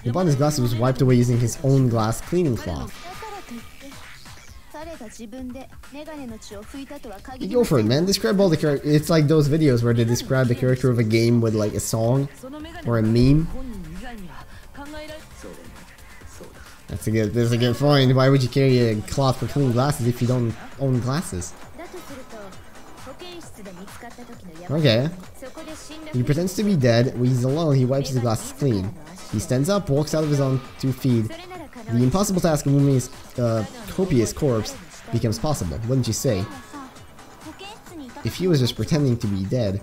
The bonus glasses was wiped away using his own glass cleaning cloth. You go for it, man. Describe all the characters. It's like those videos where they describe the character of a game with like a song or a meme. That's a good point. Why would you carry a cloth for cleaning glasses if you don't own glasses? Okay. He pretends to be dead. When he's alone, he wipes his glasses clean. He stands up, walks out of his own 2 feet. The impossible task of moving his copious corpse becomes possible, wouldn't you say? If he was just pretending to be dead.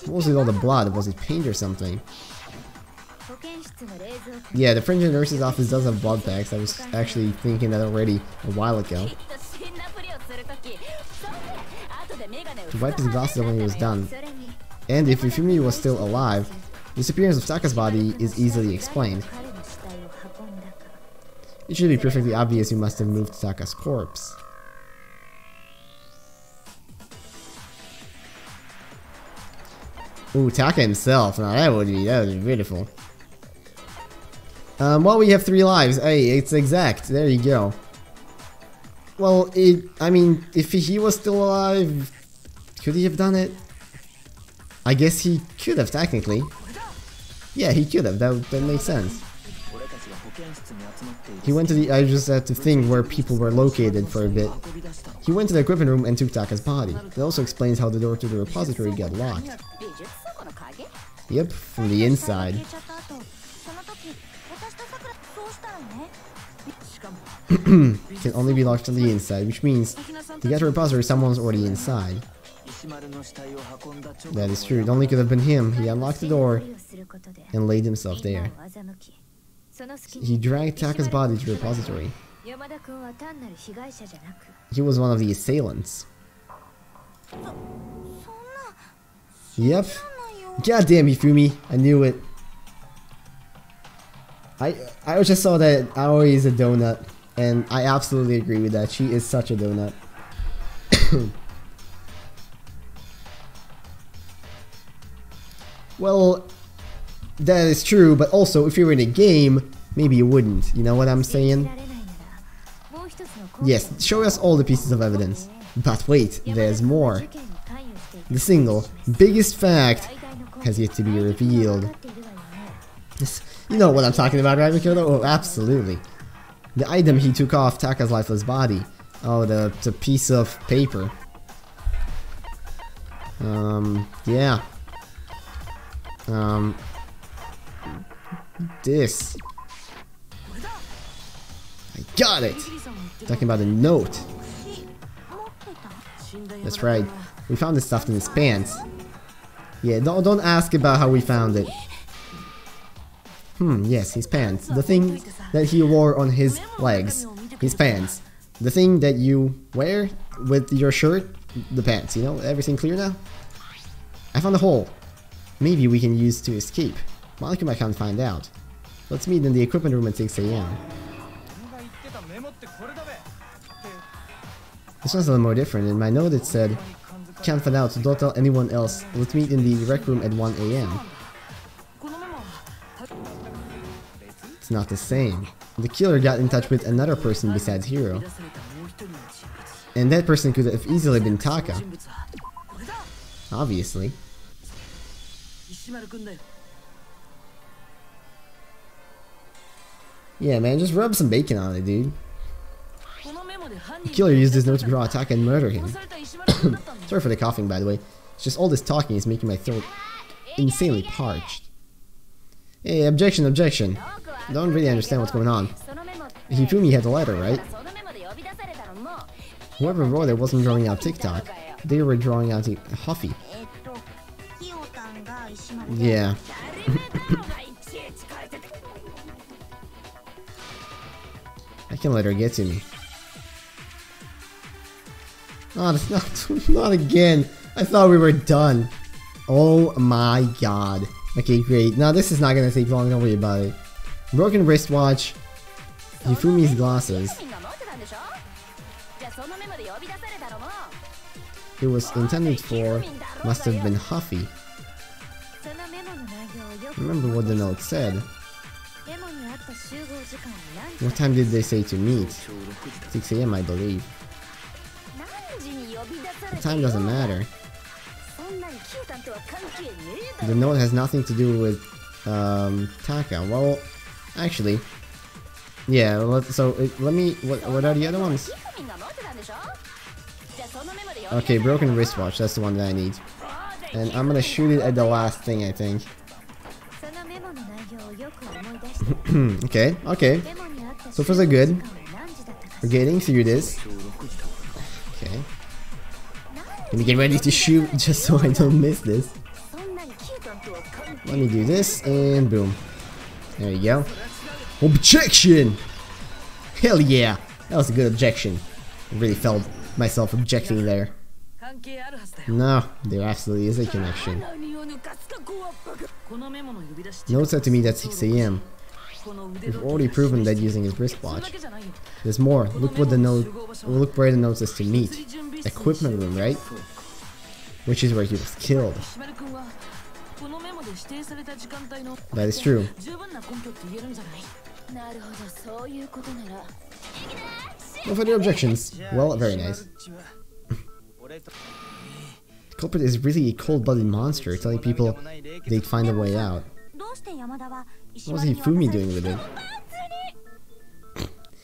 What was with all the blood? Was it paint or something? Yeah, the French nurse's office does have blood packs. I was actually thinking that already a while ago. He wiped his glasses when he was done. And if Hifumi was still alive, the disappearance of Taka's body is easily explained. It should be perfectly obvious you must have moved Taka's corpse. Ooh, Taka himself. Now that would be beautiful. Well, we have 3 lives. Hey, it's exact. There you go. Well, I mean, if he was still alive, could he have done it? I guess he could have, technically. Yeah, he could have. That makes sense. He went to the... I just had to think where people were located for a bit. He went to the equipment room and took Taka's body. That also explains how the door to the repository got locked. Yep, from the inside. Can only be locked from the inside, which means to get to the repository, someone's already inside. That is true. It only could have been him. He unlocked the door and laid himself there. He dragged Taka's body to the repository. He was one of the assailants. Yep. Goddamn, Hifumi. I knew it. I just saw that Aoi is a donut, and I absolutely agree with that. She is such a donut. Well, that is true, but also if you were in a game, maybe you wouldn't. You know what I'm saying? Yes, show us all the pieces of evidence. But wait, there's more. The single biggest fact has yet to be revealed. You know what I'm talking about, right, Makoto? Oh, absolutely. The item he took off Taka's lifeless body. Oh, the piece of paper. Yeah. This. I got it! Talking about a note. That's right. We found this stuff in his pants. Yeah, don't ask about how we found it. Yes, his pants. The thing that he wore on his legs. His pants. The thing that you wear with your shirt. The pants, you know? Everything clear now? I found a hole. Maybe we can use to escape. Malcolm, I can't find out. Let's meet in the equipment room at 6 AM. This one's a little more different. In my note it said, can't find out, so don't tell anyone else. Let's meet in the rec room at 1 AM. It's not the same. The killer got in touch with another person besides Hiro. And that person could have easily been Taka. Obviously. Yeah, man, just rub some bacon on it, dude. The killer used this note to draw Taka and murder him. Sorry for the coughing, by the way. It's just all this talking is making my throat insanely parched. Hey, objection, objection. Don't really understand what's going on. Hifumi had the letter, right? Whoever wrote it wasn't drawing out TikTok. They were drawing out Huffy. Yeah. I can let her get to me. Oh, that's not again. I thought we were done. Oh my god. Okay, great. Now this is not gonna take long, don't worry about it. Broken wristwatch. Hifumi's glasses. It was intended for, must have been Huffy. Remember what the note said. What time did they say to meet? 6 AM, I believe. The time doesn't matter. The note has nothing to do with Taka. Well, actually, yeah. Let me. What are the other ones? Okay, broken wristwatch. That's the one that I need. And I'm gonna shoot it at the last thing, I think. Okay, okay. So far so good. We're getting through this. Okay. Let me get ready to shoot just so I don't miss this. Let me do this and boom. There you go. Objection! Hell yeah! That was a good objection. I really felt myself objecting there. No, there absolutely is a connection. Note said to me that 6 AM. We've already proven that using his wristwatch. There's more. Look what the note. Look where the note says to meet. Equipment room, right? Which is where he was killed. That is true. No further objections. Well, very nice. The culprit is really a cold-blooded monster, telling people they'd find a way out. What was Hifumi doing with it?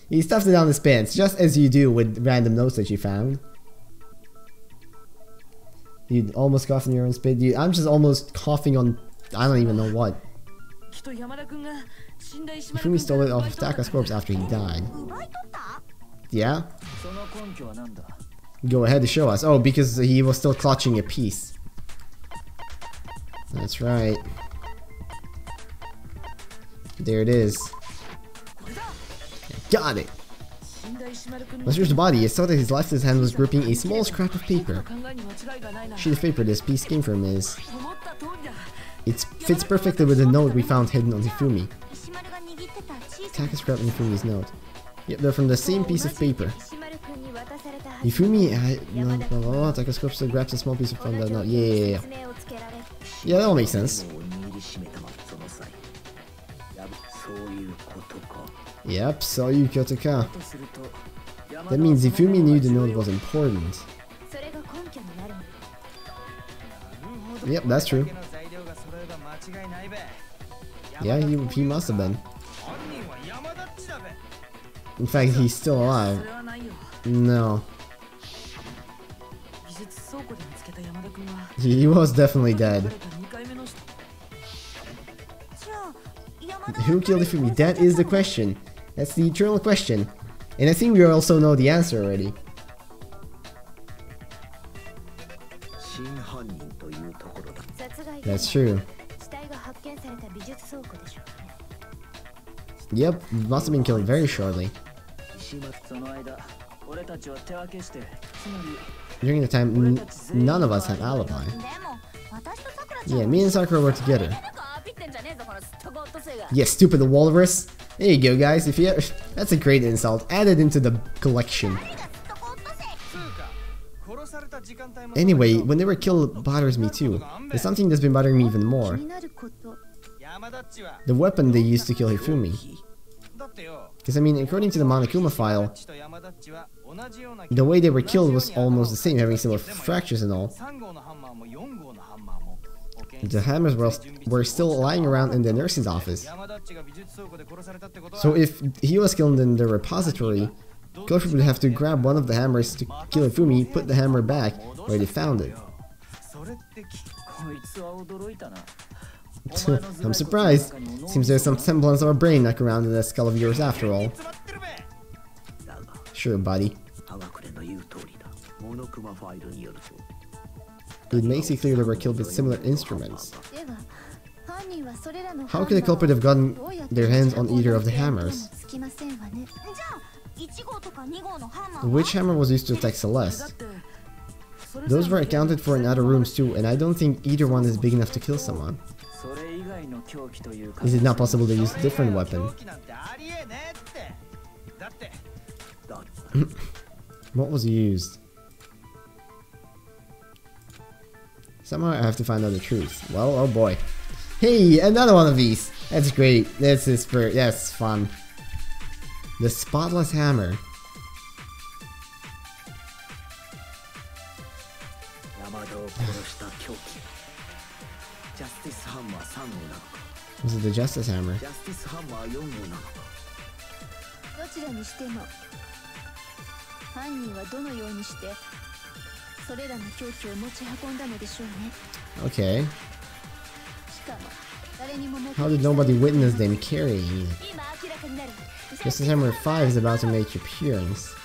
He stuffed it down his pants, just as you do with random notes that you found. You'd almost cough in your own spit. I'm just almost coughing on... I don't even know what. Hifumi stole it off of Taka's corpse after he died. Yeah? Go ahead to show us. Oh, because he was still clutching a piece. That's right. There it is. Got it! Let's search the body. I saw that his lifeless hand was gripping a small scrap of paper. Sheet of paper this piece came from is... It fits perfectly with the note we found hidden on Hifumi. Taka scrapped Hifumi's note. Yep, they're from the same piece of paper. Hifumi... Taka's corpse grabs a small piece from that note. Yeah. Yeah, that all makes sense. Yep, so you Kyotaka. That means Hifumi knew the note was important. Yep, that's true. Yeah, he must have been. In fact, he's still alive. No. He was definitely dead. Who killed Ifumi? That is the question. That's the eternal question. And I think we also know the answer already. That's true. Yep, must have been killed very shortly. During the time, none of us had alibi. Yeah, me and Sakura were together. Yeah, stupid walrus. There you go, guys. If you that's a great insult. Add it into the collection. Anyway, when they were killed bothers me too. There's something that's been bothering me even more. The weapon they used to kill Hifumi. Because I mean, according to the Monokuma file, the way they were killed was almost the same, having similar fractures and all. The hammers were still lying around in the nurse's office. So if he was killed in the repository, Kofi would have to grab one of the hammers to kill Hifumi, put the hammer back where they found it. I'm surprised. Seems there's some semblance of a brain knock around in that skull of yours after all. Sure, buddy. It makes it clear they were killed with similar instruments. How could the culprit have gotten their hands on either of the hammers? Which hammer was used to attack Celeste? Those were accounted for in other rooms too, and I don't think either one is big enough to kill someone. Is it not possible to use a different weapon? What was used? Somehow I have to find out the truth. Well, oh boy. Hey, another one of these! That's great. That's fun. The spotless hammer. Was it the Justice Hammer? Okay. How did nobody witness them carrying it? Justice Hammer 5 is about to make appearance.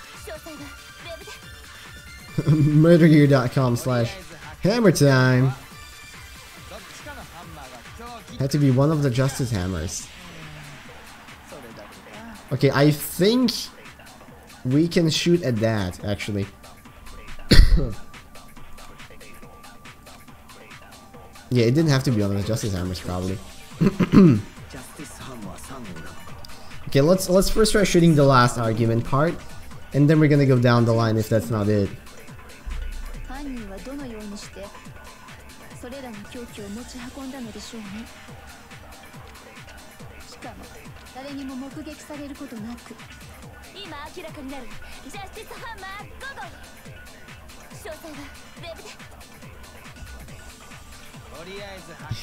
Murdergear.com/hammer time. Had to be one of the Justice Hammers. Okay, I think we can shoot at that, actually. Yeah, it didn't have to be one of the Justice Hammers, probably. Okay, let's first try shooting the last argument part, and then we're gonna go down the line if that's not it.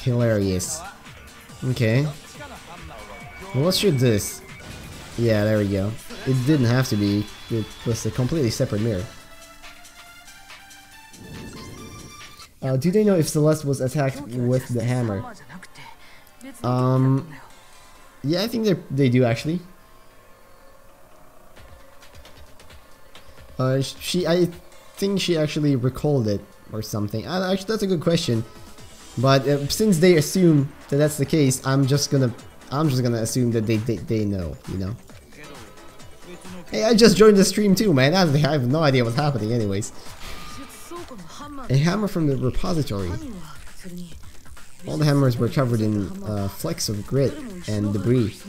Hilarious. Okay. Well, let's shoot this. Yeah, there we go. It didn't have to be. It was a completely separate mirror. Do they know if Celeste was attacked with the hammer? Yeah, I think they do actually. I think she actually recalled it or something. Actually, that's a good question. But since they assume that that's the case, I'm just gonna assume that they know, you know. Hey, I just joined the stream too, man. I have no idea what's happening, anyways. A hammer from the repository. All the hammers were covered in flecks of grit and debris.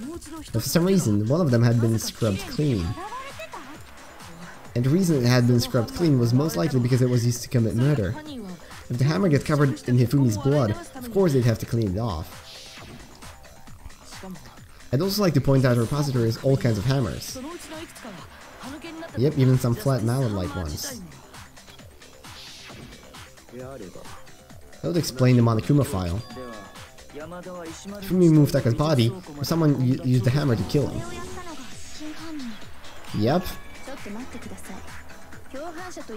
But for some reason, one of them had been scrubbed clean. And the reason it had been scrubbed clean was most likely because it was used to commit murder. If the hammer gets covered in Hifumi's blood, of course they'd have to clean it off. I'd also like to point out the repository has all kinds of hammers. Yep, even some flat mallet-like ones. That would explain the Monokuma file. Fumi moved Taka's body, but someone used the hammer to kill him. Yep.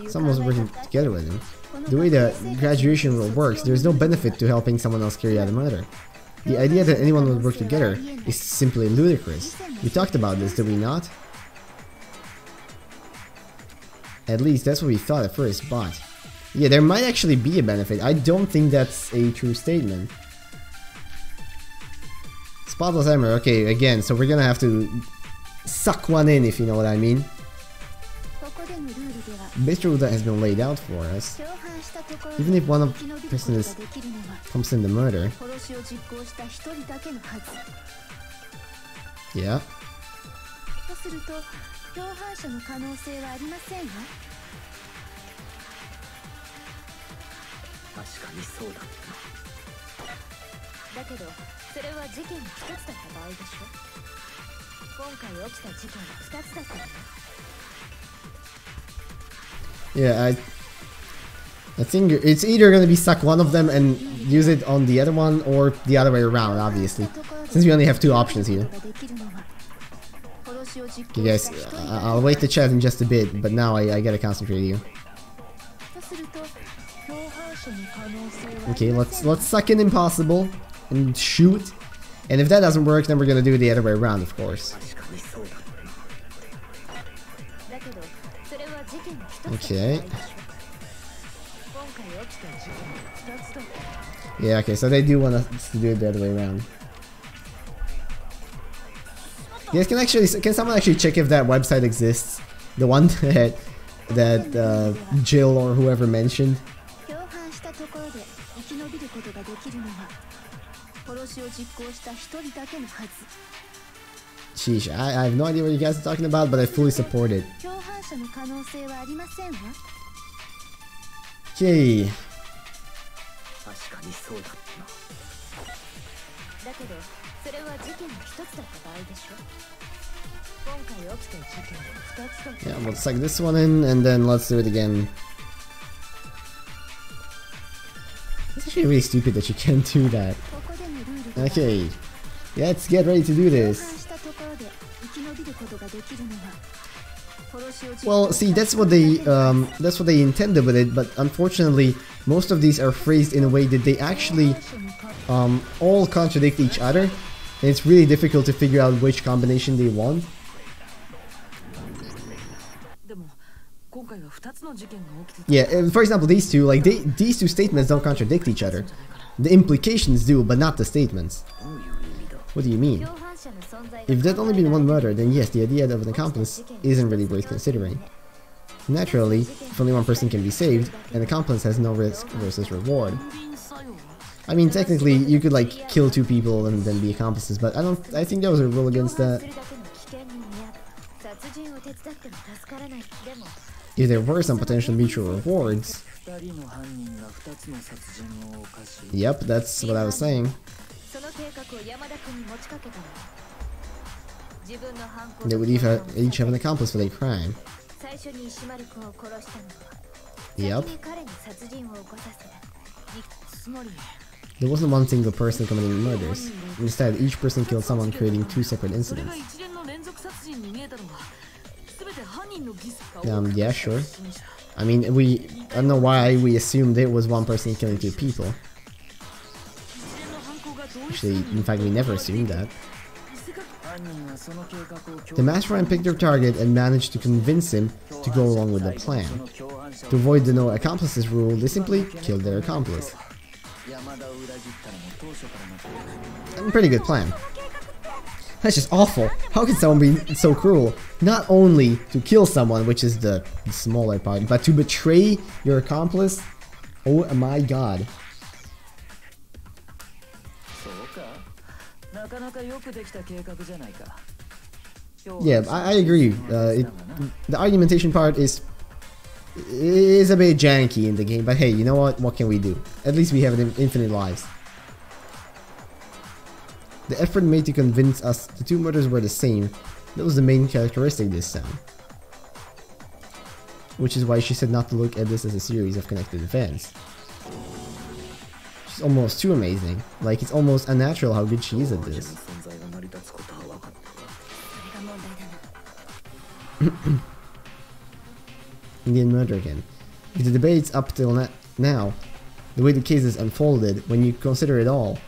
Someone was working together with him. The way the graduation rule works, there is no benefit to helping someone else carry out a murder. The idea that anyone would work together is simply ludicrous. We talked about this, did we not? At least that's what we thought at first, but... yeah, there might actually be a benefit. I don't think that's a true statement. Spotless hammer, okay, again, so we're gonna have to suck one in, if you know what I mean. Basic rule that has been laid out for us. Even if one of the person is comes in the murder. Yeah. Yeah, I think it's either gonna be suck one of them and use it on the other one, or the other way around, obviously. Since we only have two options here. Okay guys, I'll wait to chat in just a bit, but now I gotta concentrate here. Okay, let's suck in impossible and shoot. And if that doesn't work, then we're gonna do it the other way around, of course. Okay. Yeah, okay, so they do want us to do it the other way around. You guys can someone actually check if that website exists? The one that Jill or whoever mentioned? Sheesh, I have no idea what you guys are talking about, but I fully support it. Okay. Yeah, we'll suck this one in, and then let's do it again. It's actually really stupid that you can't do that. Okay, let's get ready to do this. Well, see, that's what they intended with it, but unfortunately, most of these are phrased in a way that they actually all contradict each other, and it's really difficult to figure out which combination they want. Yeah, for example, these two, like these two statements don't contradict each other. The implications do, but not the statements. What do you mean? If there'd only been one murder, then yes, the idea of an accomplice isn't really worth considering. Naturally, if only one person can be saved, an accomplice has no risk versus reward. I mean, technically, you could like kill two people and then be accomplices, but I think there was a rule against that. If there were some potential mutual rewards... Yep, that's what I was saying. They would each have an accomplice for their crime. Yep. There wasn't one single person committing murders. Instead, each person killed someone, creating two separate incidents. Yeah, sure. I mean, I don't know why we assumed it was one person killing two people. Actually, in fact, we never assumed that. The mastermind picked their target and managed to convince him to go along with the plan. To avoid the no accomplices rule, they simply killed their accomplice. A pretty good plan. That's just awful. How can someone be so cruel? Not only to kill someone, which is the smaller part, but to betray your accomplice? Oh my god. Yeah, I agree. The argumentation part is a bit janky in the game, but hey, you know what? What can we do? At least we have infinite lives. The effort made to convince us the two murders were the same, that was the main characteristic this time. Which is why she said not to look at this as a series of connected events. She's almost too amazing. Like, it's almost unnatural how good she is at this. Indian murder again. With the debates up till now, the way the case is unfolded, when you consider it all,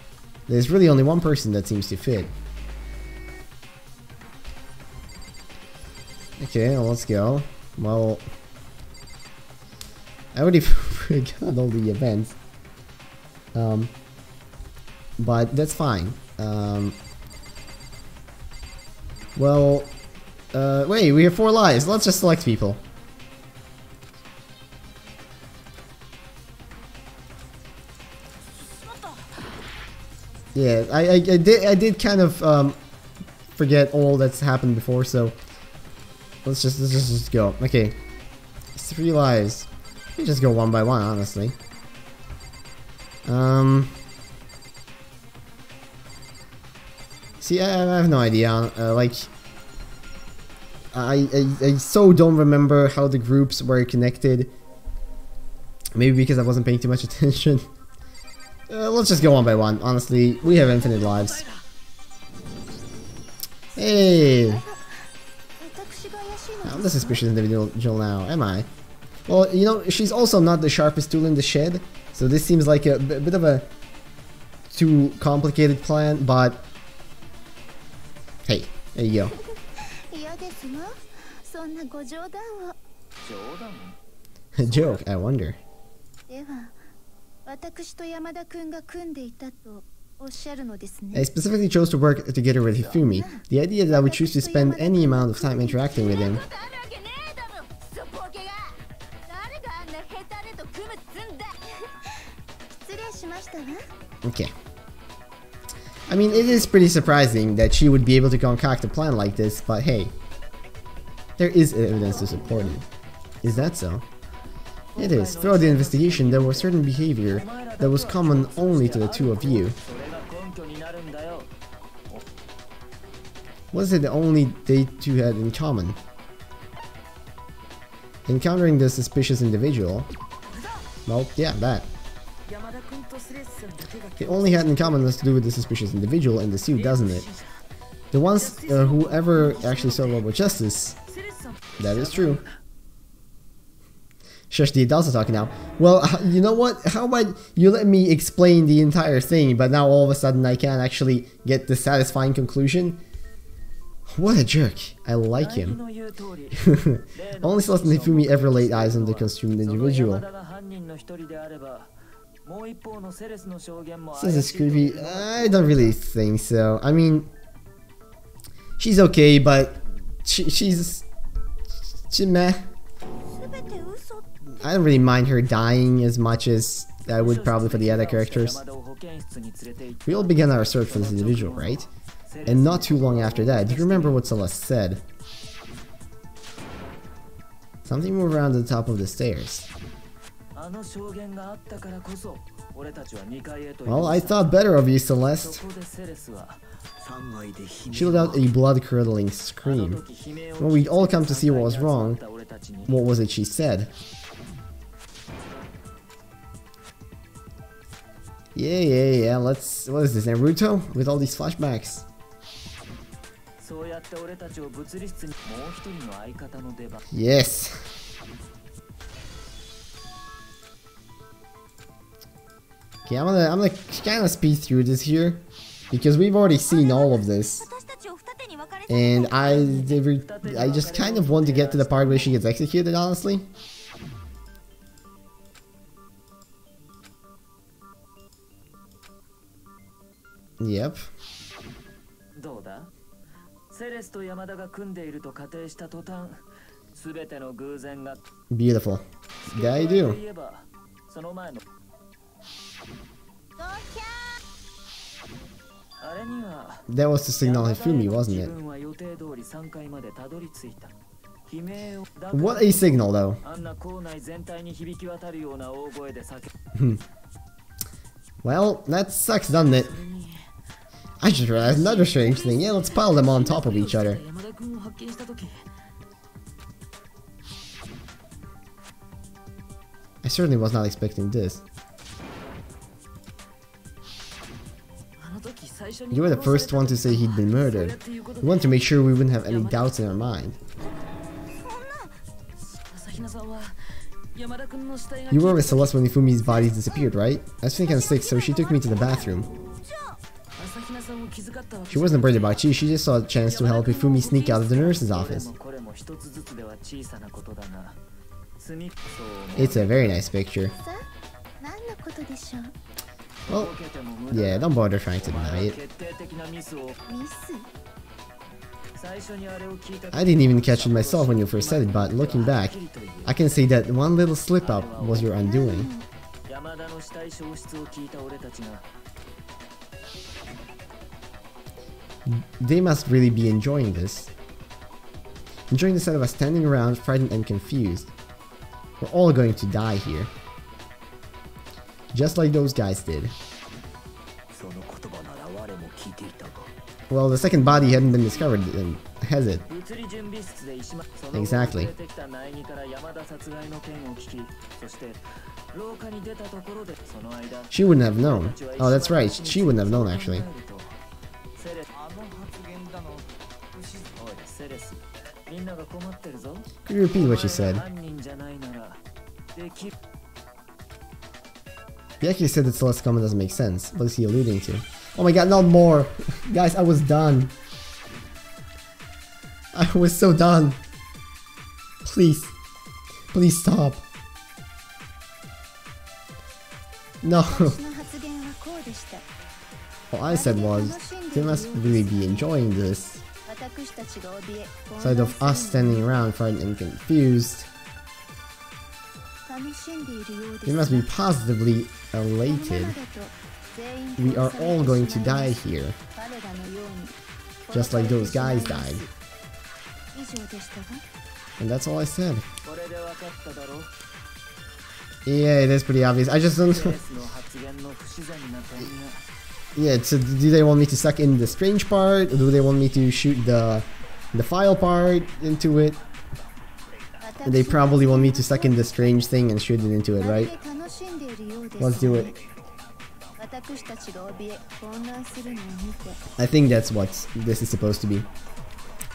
there's really only one person that seems to fit. Okay, well, let's go. Well, I already forgot all the events. But that's fine. Well, wait, we have 4 lives. Let's just select people. Yeah, I did kind of forget all that's happened before, so let's just go. Okay, it's 3 lives. We just go one by one, honestly. See, I have no idea. Like, I so don't remember how the groups were connected. Maybe because I wasn't paying too much attention. Let's just go one by one. Honestly, we have infinite lives. Hey! I'm the suspicious individual now, am I? Well, you know, she's also not the sharpest tool in the shed, so this seems like a bit of a too complicated plan, but hey, there you go. A joke, I wonder. I specifically chose to work together with Hifumi. The idea that I would choose to spend any amount of time interacting with him. Okay. I mean, it is pretty surprising that she would be able to concoct a plan like this, but hey, there is evidence to support it. Is that so? It is. Throughout the investigation, there was certain behavior that was common only to the two of you. Was it the only they two had in common? Encountering the suspicious individual? Well, yeah, that. They only had in common was to do with the suspicious individual in the suit, doesn't it? The ones who ever actually saw what with justice. That is true. Shush, the adults are talking now. Well, you know what? How about you let me explain the entire thing, but now all of a sudden I can't actually get the satisfying conclusion? What a jerk. I like him. Only Celeste and Hifumi ever laid eyes on the consumed individual. Since it's creepy, I don't really think so. I mean, she's okay, but she's meh. I don't really mind her dying as much as I would probably for the other characters. We all began our search for this individual, right? And not too long after that, do you remember what Celeste said? Something moved around the top of the stairs. Well, I thought better of you, Celeste. She let out a blood-curdling scream. When we all come to see what was wrong, what was it she said? Yeah, let's... What is this, Naruto? With all these flashbacks. Yes! Okay, I'm gonna kind of speed through this here, because we've already seen all of this. And I just kind of want to get to the part where she gets executed, honestly. Yep. Beautiful. Yeah, I do. That was to signal Hifumi, wasn't it? What a signal, though. Well, that sucks, doesn't it? I just realized another strange thing. Yeah, let's pile them on top of each other. I certainly was not expecting this. You were the first one to say he'd been murdered. We wanted to make sure we wouldn't have any doubts in our mind. You were with Celeste when Ifumi's body disappeared, right? I was feeling kind of sick, so she took me to the bathroom. She wasn't worried about you, she just saw a chance to help Ifumi sneak out of the nurse's office. It's a very nice picture. Well, yeah, don't bother trying to deny it. I didn't even catch it myself when you first said it, but looking back, I can say that one little slip-up was your undoing. They must really be enjoying this. Enjoying the sight of us standing around, frightened and confused. We're all going to die here. Just like those guys did. Well, the second body hadn't been discovered, has it? Exactly. She wouldn't have known. Oh, that's right, she wouldn't have known actually. Could you repeat what she said? He actually said that Celeste's comment doesn't make sense. What is he alluding to? Oh my god, not more! Guys, I was done. I was so done. Please. Please stop. No. All I said was, they must really be enjoying this. Instead of us standing around frightened and confused, they must be positively elated. We are all going to die here. Just like those guys died. And that's all I said. Yeah, it is pretty obvious. I just don't... Yeah, so do they want me to suck in the strange part? Or do they want me to shoot the file part into it? They probably want me to suck in the strange thing and shoot it into it, right? Let's do it. I think that's what this is supposed to be.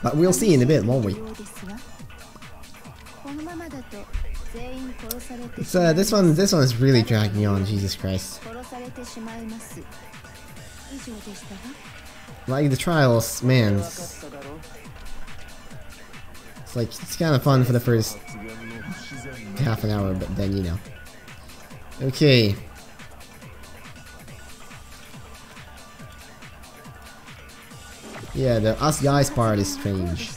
But we'll see in a bit, won't we? This one is really dragging on, Jesus Christ. Like the trials, man. It's like, it's kind of fun for the first half an hour, but then, you know. Okay. Yeah, the us guys part is strange.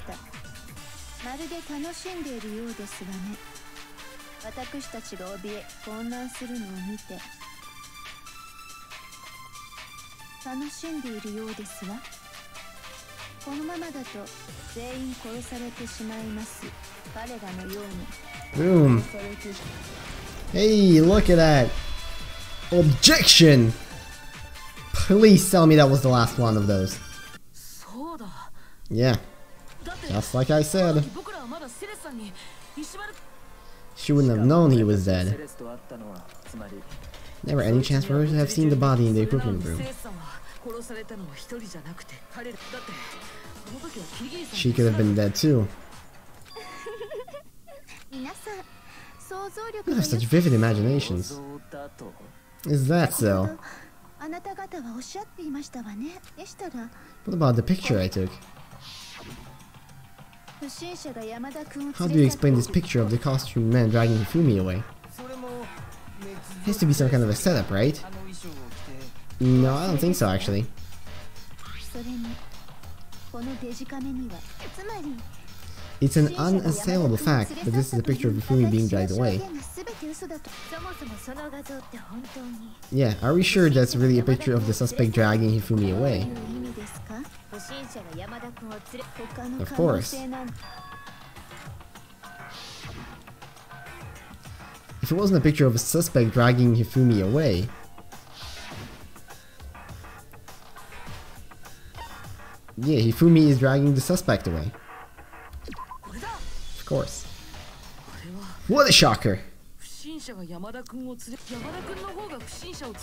Boom. Hey, look at that. Objection! Please tell me that was the last one of those. Yeah, just like I said. She wouldn't have known he was dead. Never any chance for her to have seen the body in the equipment room. She could have been dead too. You have such vivid imaginations. Is that so? What about the picture I took? How do you explain this picture of the costumed man dragging Hifumi away? It has to be some kind of a setup, right? No, I don't think so, actually. It's an unassailable fact that this is a picture of Hifumi being dragged away. Yeah, are we sure that's really a picture of the suspect dragging Hifumi away? Of course. If it wasn't a picture of a suspect dragging Hifumi away... Yeah, Hifumi is dragging the suspect away. Of course. What a shocker!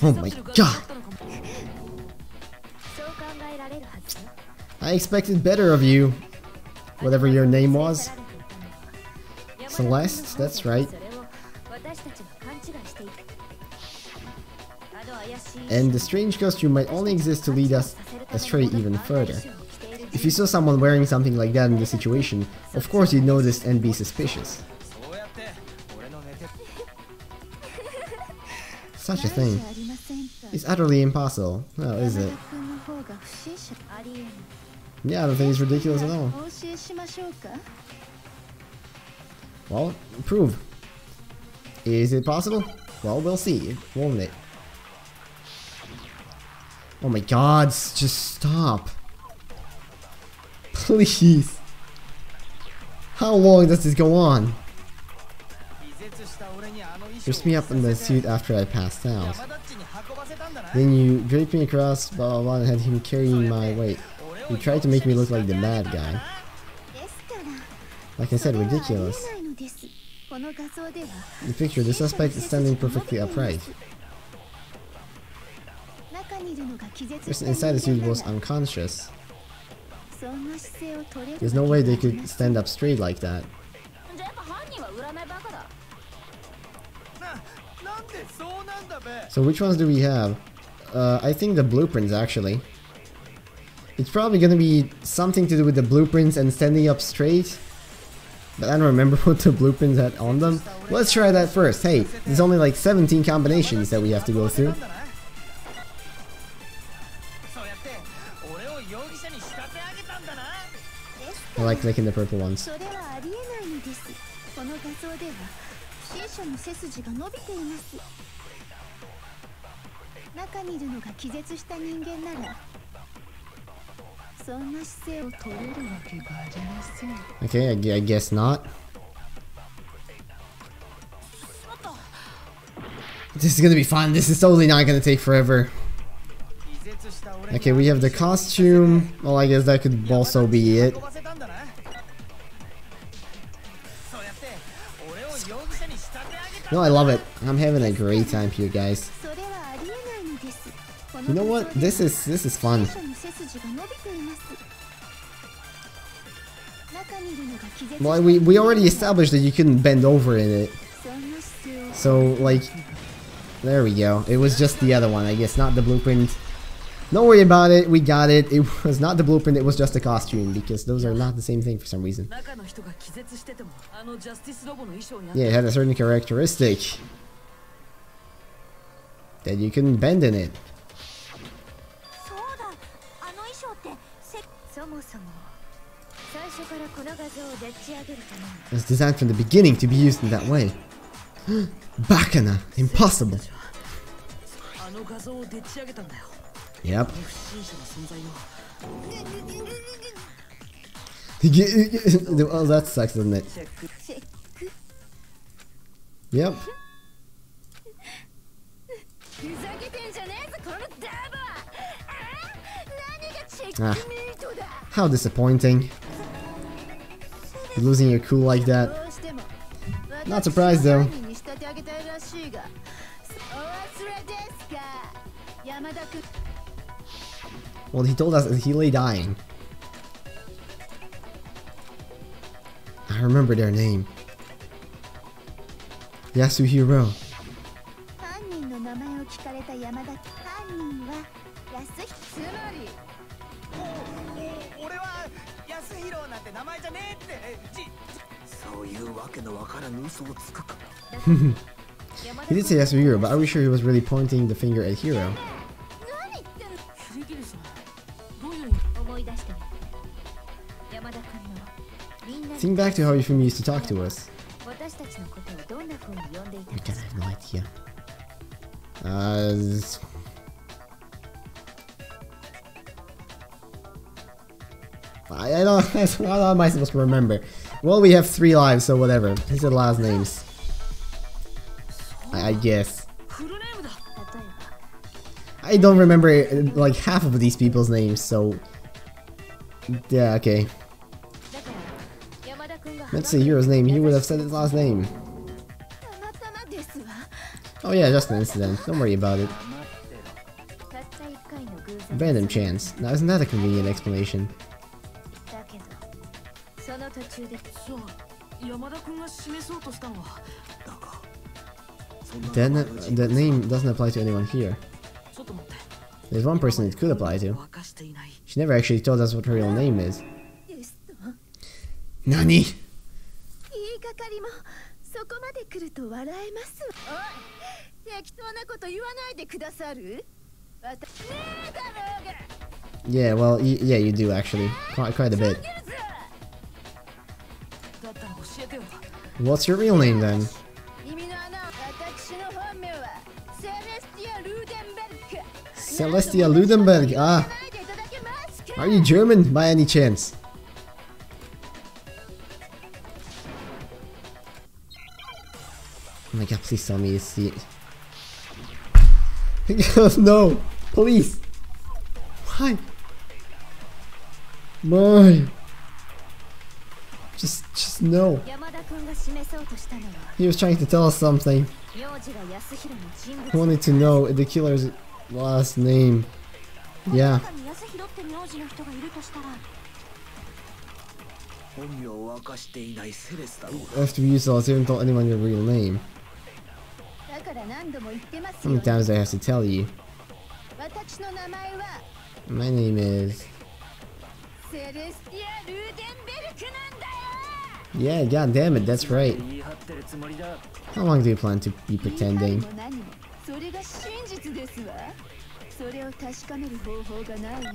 Oh my god! I expected better of you. Whatever your name was. Celeste, that's right. And the strange costume might only exist to lead us astray even further. If you saw someone wearing something like that in this situation, of course you'd notice and be suspicious. Such a thing is utterly impossible. Oh, is it? Yeah, I don't think it's ridiculous at all. Well, prove. Is it possible? Well, we'll see, won't it? Oh my god, just stop. Please. How long does this go on? Dress me up in the suit after I passed out. Then you draped me across, blah blah blah, and had him carrying my weight. You tried to make me look like the mad guy. Like I said, ridiculous. In the picture, the suspect is standing perfectly upright. The person inside the suit was unconscious. There's no way they could stand up straight like that. So which ones do we have? I think the blueprints actually. It's probably gonna be something to do with the blueprints and standing up straight. But I don't remember what the blueprints had on them. Let's try that first. Hey, there's only like 17 combinations that we have to go through. I like clicking the purple ones. Okay, I guess not. This is gonna be fun. This is totally not gonna take forever. Okay, we have the costume. Well, I guess that could also be it. No, I love it. I'm having a great time here, guys. You know what? This is fun. Well, we already established that you couldn't bend over in it. So, like, there we go. It was just the other one, I guess, not the blueprint. Don't worry about it, we got it. It was not the blueprint, it was just a costume, because those are not the same thing for some reason. Yeah, it had a certain characteristic that you couldn't bend in it. It was designed from the beginning to be used in that way. Bacana! Impossible! Yep. Oh, that sucks, doesn't it? Yep. Ah, how disappointing. You're losing your cool like that. Not surprised though. Well, he told us that he lay dying. I remember their name. Yasuhiro. He did say Yasuhiro, but are we sure he was really pointing the finger at Hiro? Think back to how Yufumi used to talk to us. Okay, I have no idea. I don't. How am I supposed to remember? Well, we have 3 lives, so whatever. These are the last names. I guess. I don't remember like half of these people's names, so yeah, okay. Let's see Hiro's name. He would have said his last name. Oh yeah, just an incident. Don't worry about it. Random chance. Now isn't that a convenient explanation? Then the name doesn't apply to anyone here. There's one person it could apply to. She never actually told us what her real name is. Nani? Yeah, well, yeah, you do actually. Quite a bit. What's your real name then? Celestia Ludenberg. Ah. Are you German by any chance? Oh my god, please tell me you see it. No! Please! Why? Why? Just no. He was trying to tell us something. He wanted to know the killer's last name. Yeah. After you saw, you haven't told anyone your real name. How many times do I have to tell you? My name is... Yeah, god damn it, that's right. How long do you plan to be pretending?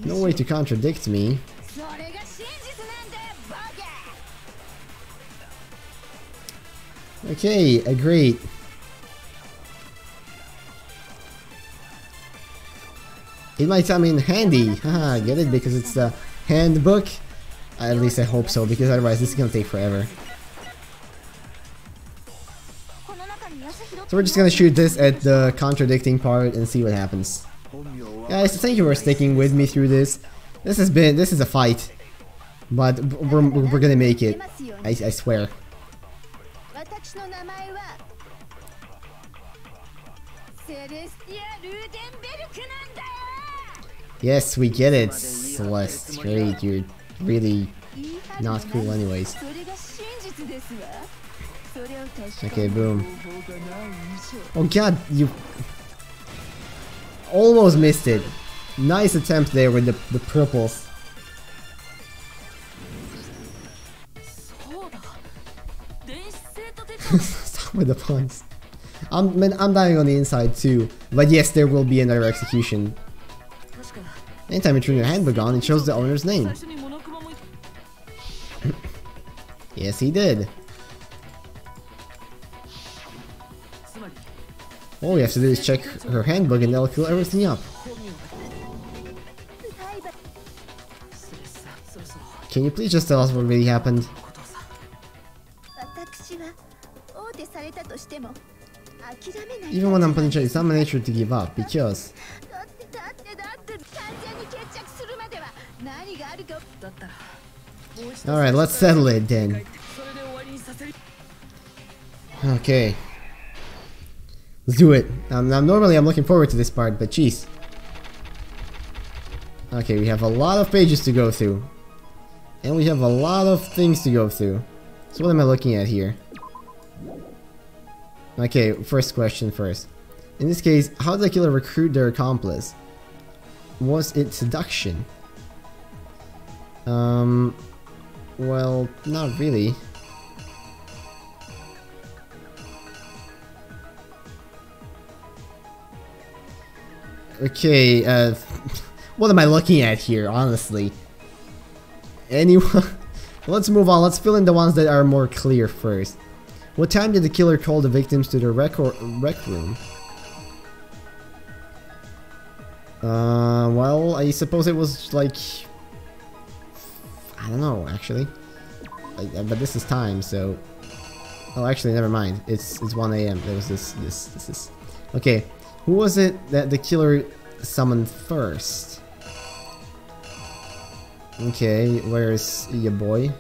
No way to contradict me. Okay, agreed. It might come in handy. Haha, get it? Because it's the handbook? At least I hope so, because otherwise this is gonna take forever. So we're just gonna shoot this at the contradicting part and see what happens. Guys, thank you for sticking with me through this. This is a fight. But we're gonna make it. I swear. Yes, we get it, Celeste. Great, you're really not cool anyways. Okay, boom. Oh god, you almost missed it. Nice attempt there with the purples. Stop with the puns. I'm dying on the inside too. But yes, there will be another execution. Anytime you turn your handbook on, it shows the owner's name. Yes, he did. All we have to do is check her handbook and that'll fill everything up. Can you please just tell us what really happened? Even when I'm punished, it's not my nature to give up, because... Alright, let's settle it then. Okay. Let's do it. Normally I'm looking forward to this part, but jeez. Okay, we have a lot of pages to go through. And we have a lot of things to go through. So what am I looking at here? Okay, first question first. In this case, how did the killer recruit their accomplice? Was it seduction? Well, not really. Okay, what am I looking at here, honestly? Anyone? Let's move on, let's fill in the ones that are more clear first. What time did the killer call the victims to the rec room? Well, I suppose it was like... I don't know, actually. But this is time, so... Oh, actually, never mind. It's 1 AM. There was this. Okay, who was it that the killer summoned first? Okay, where's your boy?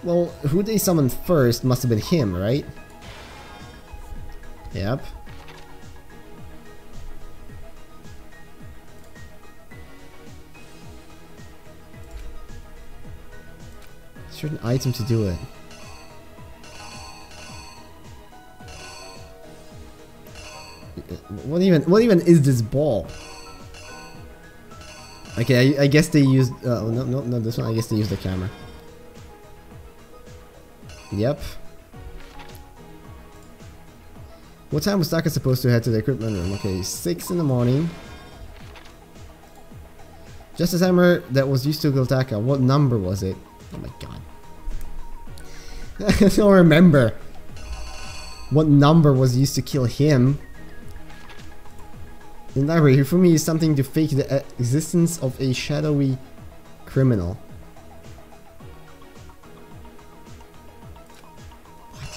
Well, who they summoned first must have been him, right? Yep. certain item to do it. What even is this ball? Okay, I guess they used. No, this one. I guess they used the camera. Yep. What time was Taka supposed to head to the equipment room? Okay, 6 in the morning. Justice Hammer that was used to kill Taka. What number was it? Oh my god. I don't remember. What number was used to kill him? In library, Hifumi is something to fake the existence of a shadowy criminal. What?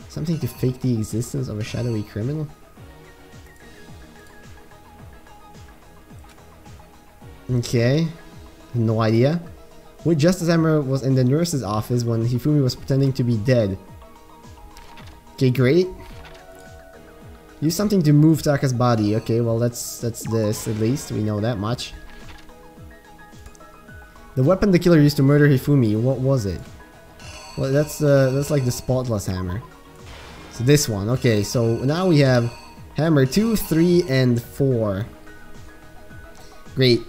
Something to fake the existence of a shadowy criminal? Okay. No idea. Which Justice Hammer was in the nurse's office when Hifumi was pretending to be dead? Okay, great. Use something to move Taka's body. Okay, well that's this at least. We know that much. The weapon the killer used to murder Hifumi, what was it? Well, that's like the spotless hammer. So this one. Okay, so now we have hammer 2, 3, and 4. Great.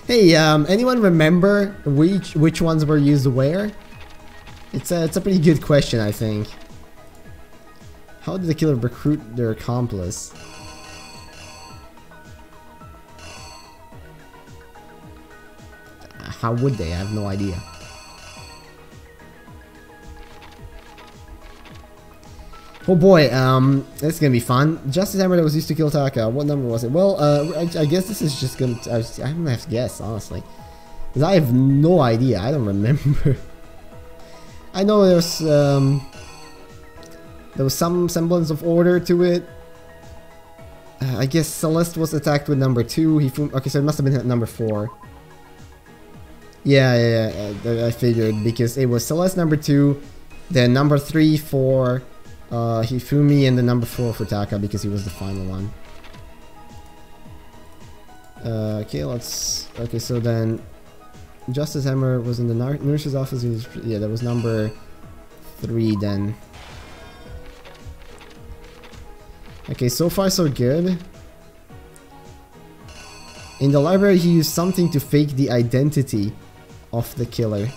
Hey, anyone remember which ones were used where? It's a pretty good question, I think. How did the killer recruit their accomplice? How would they? I have no idea. Oh boy, this is gonna be fun. Justice Hammer that was used to kill Taka. What number was it? Well, I guess this is just gonna. I'm gonna have to guess, honestly, because I have no idea. I don't remember. I know there was some semblance of order to it. I guess Celeste was attacked with number 2. Okay, so it must have been at number 4. Yeah, I figured, because it was Celeste number 2, then number 3 for Hifumi, and then number 4 for Taka, because he was the final one. Okay, okay, so then Justice Hammer was in the nurse's office. Yeah, that was number 3 then. Okay, so far so good. In the library, he used something to fake the identity of the killer.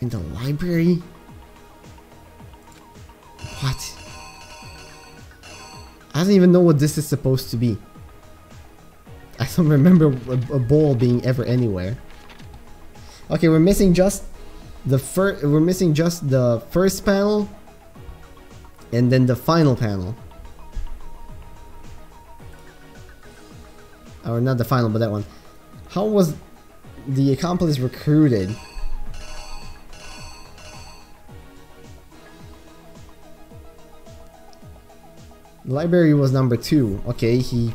In the library? What? I don't even know what this is supposed to be. I don't remember a ball being ever anywhere. Okay, we're missing just the first panel. And then the final panel. Or not the final, but that one. How was the accomplice recruited? The library was number 2. Okay, he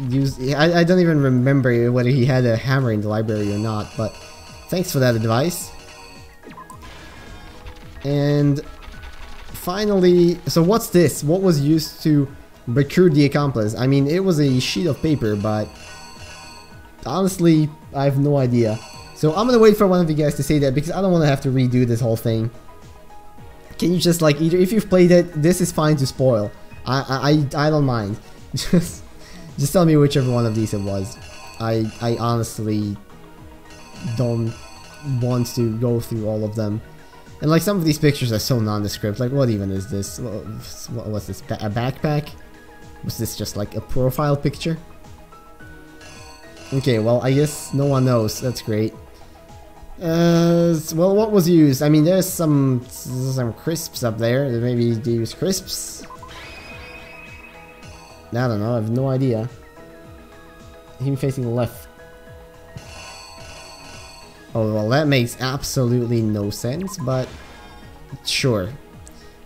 used... I don't even remember whether he had a hammer in the library or not, but thanks for that advice. And... finally, so what's this? What was used to recruit the accomplice? I mean, it was a sheet of paper, but honestly, I have no idea. So I'm gonna wait for one of you guys to say that, because I don't want to have to redo this whole thing. Can you just, like, either if you've played it, this is fine to spoil. I don't mind. Just tell me whichever one of these it was. I honestly don't want to go through all of them. And like some of these pictures are so nondescript. Like, what even is this? What was this? A backpack? Was this just like a profile picture? Okay, well, I guess no one knows. That's great. Well, what was used? I mean, there's some crisps up there. Maybe they use crisps. I don't know. I have no idea. Him facing left. Oh, well, that makes absolutely no sense, but sure.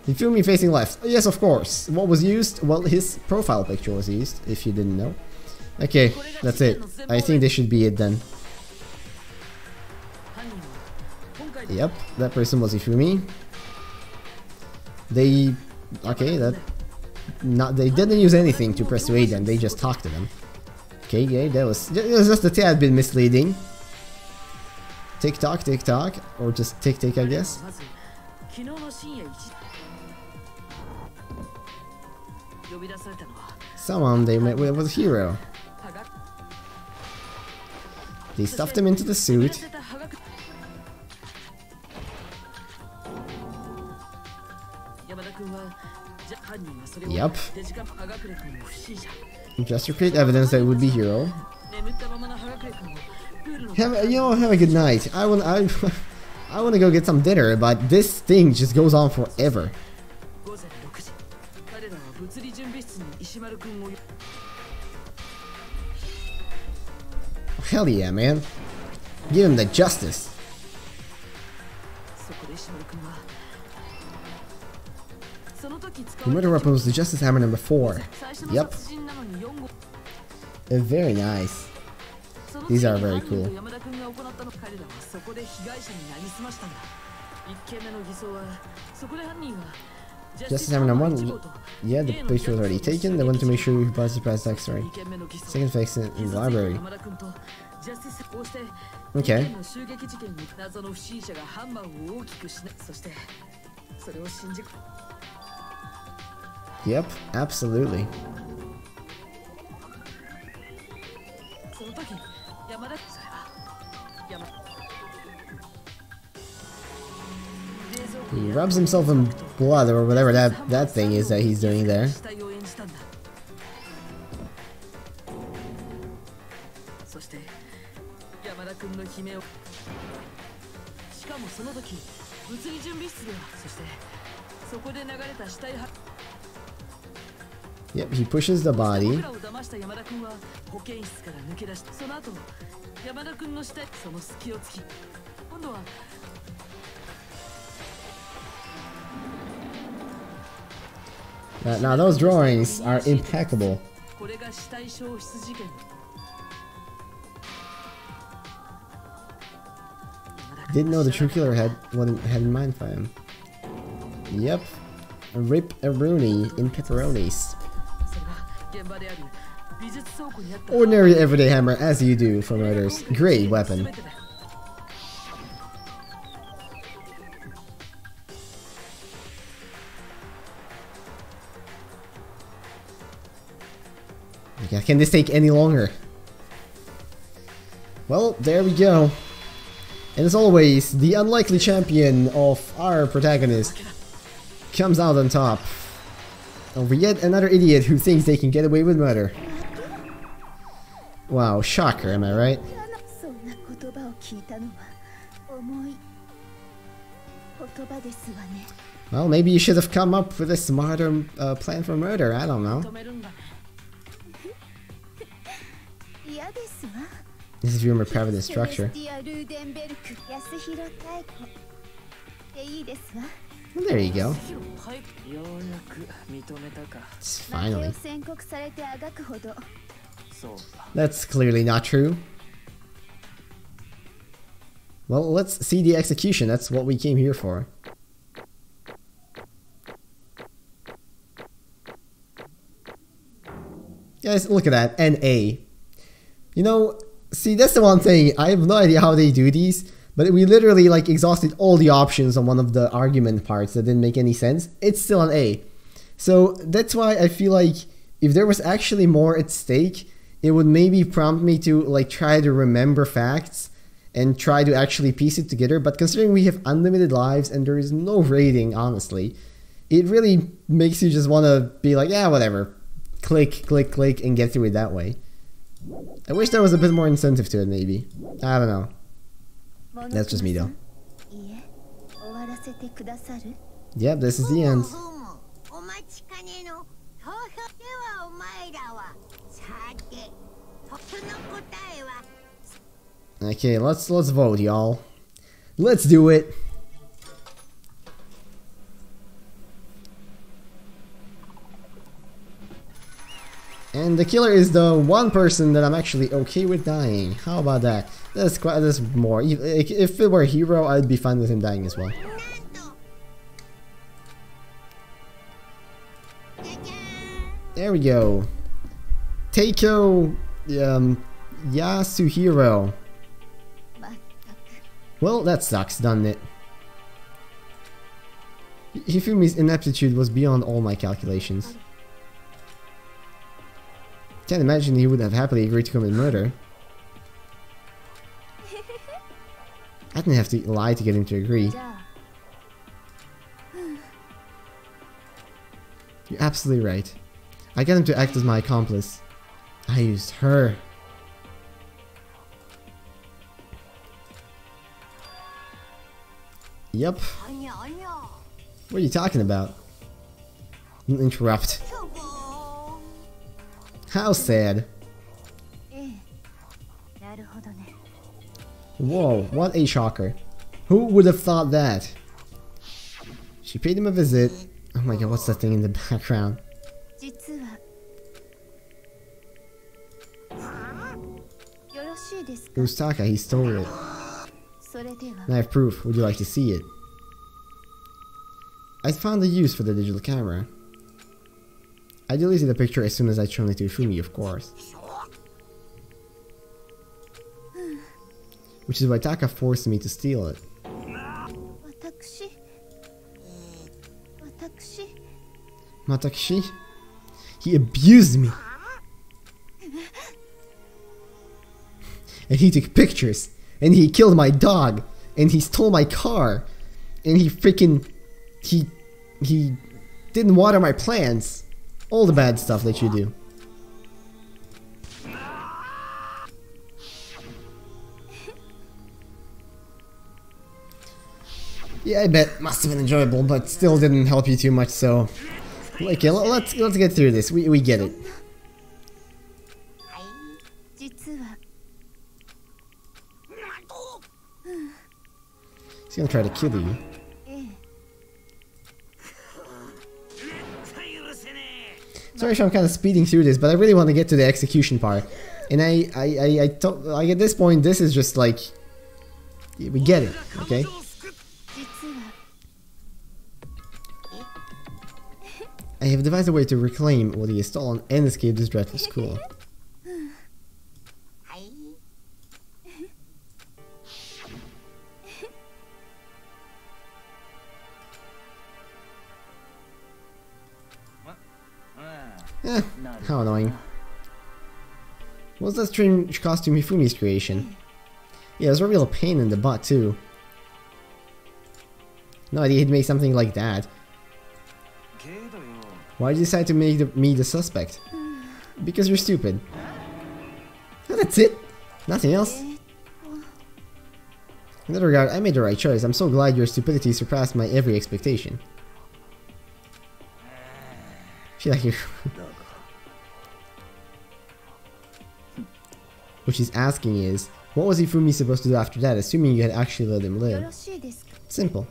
Hifumi facing left. Yes, of course. What was used? Well, his profile picture was used, if you didn't know. Okay, that's it. I think this should be it then. Yep, that person was Hifumi. They... okay, they didn't use anything to persuade them, they just talked to them. Okay, yeah, that was just a tad bit misleading. Tick tock, or just tick tick, I guess. Someone they met with was Hero. They stuffed him into the suit. Yep. Just to create evidence that it would be Hero. Have a good night. I wanna go get some dinner, but this thing just goes on forever. Hell yeah, man. Give him the justice. The murder weapon was the Justice Hammer number 4. Yep. Very nice. These are very cool. Justice Hammer number 1. Yeah, the picture was already taken. They want to make sure we buy the price tax, right? Second fix in the library. Okay. Yep, absolutely. He rubs himself in blood or whatever that thing is that he's doing there. Yep, he pushes the body. Now those drawings are impeccable. Didn't know the true killer had what had in mind for him. Yep. Rip a Rooney in pepperonis. Ordinary everyday hammer, as you do for murders. Great weapon. Okay, can this take any longer? Well, there we go. And as always, the unlikely champion of our protagonist comes out on top over yet another idiot who thinks they can get away with murder. Wow, shocker, am I right? Well, maybe you should have come up with a smarter plan for murder, I don't know. This is your private structure. Well, there you go. Finally. That's clearly not true. Well, let's see the execution. That's what we came here for. Guys, look at that. NA. You know, see, that's the one thing. I have no idea how they do these. But we literally like exhausted all the options on one of the argument parts that didn't make any sense. It's still an A. So that's why I feel like if there was actually more at stake, it would maybe prompt me to like try to remember facts and try to actually piece it together. But considering we have unlimited lives and there is no rating, honestly, it really makes you just want to be like, yeah, whatever. Click, click, click, and get through it that way. I wish there was a bit more incentive to it, maybe. I don't know. That's just me though. Yep, this is the end. Okay, let's vote, y'all. Let's do it. And the killer is the one person that I'm actually okay with dying. How about that? That's more. If it were a hero, I'd be fine with him dying as well. There we go. Teiko Yasuhiro. Well, that sucks, doesn't it? Hifumi's ineptitude was beyond all my calculations. Can't imagine he would have happily agreed to commit murder. I didn't have to lie to get him to agree. You're absolutely right. I got him to act as my accomplice. I used her. Yep. What are you talking about? Don't interrupt. How sad. Whoa, what a shocker. Who would have thought that? She paid him a visit. Oh my god, what's that thing in the background? Usaka, he stole it. I have proof. Would you like to see it? I found a use for the digital camera. I deleted the picture as soon as I'd shown it to Fumi, of course. Which is why Taka forced me to steal it. Matakushi? He abused me! And he took pictures! And he killed my dog! And he stole my car! And he freaking... He didn't water my plants! All the bad stuff that you do. Yeah, I bet must have been enjoyable, but still didn't help you too much, so... Okay, let's get through this. We get it. He's gonna try to kill you. Sorry if I'm kind of speeding through this, but I really want to get to the execution part. And like at this point, this is just like... We get it, okay? I have devised a way to reclaim what he has stolen and escape this dreadful school. How annoying. What's that strange costume Hifumi's creation? Yeah, it was a real pain in the butt too. No idea he'd make something like that. Why did you decide to make me the suspect? Because you're stupid. Oh, that's it. Nothing else. In that regard, I made the right choice. I'm so glad your stupidity surpassed my every expectation. I feel like you're... What she's asking is, what was Hifumi supposed to do after that, assuming you had actually let him live? Simple.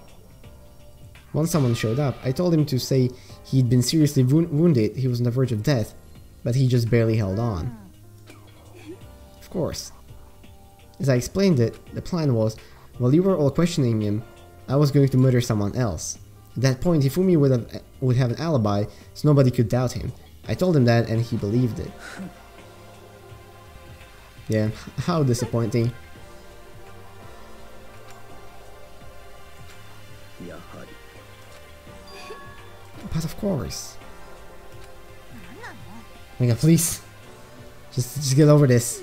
Once someone showed up, I told him to say he'd been seriously wounded, he was on the verge of death, but he just barely held on. Of course. As I explained it, the plan was, while you were all questioning him, I was going to murder someone else. At that point, Hifumi would have an alibi, so nobody could doubt him. I told him that, and he believed it. Yeah, how disappointing. But of course. Oh my god, please. Just get over this.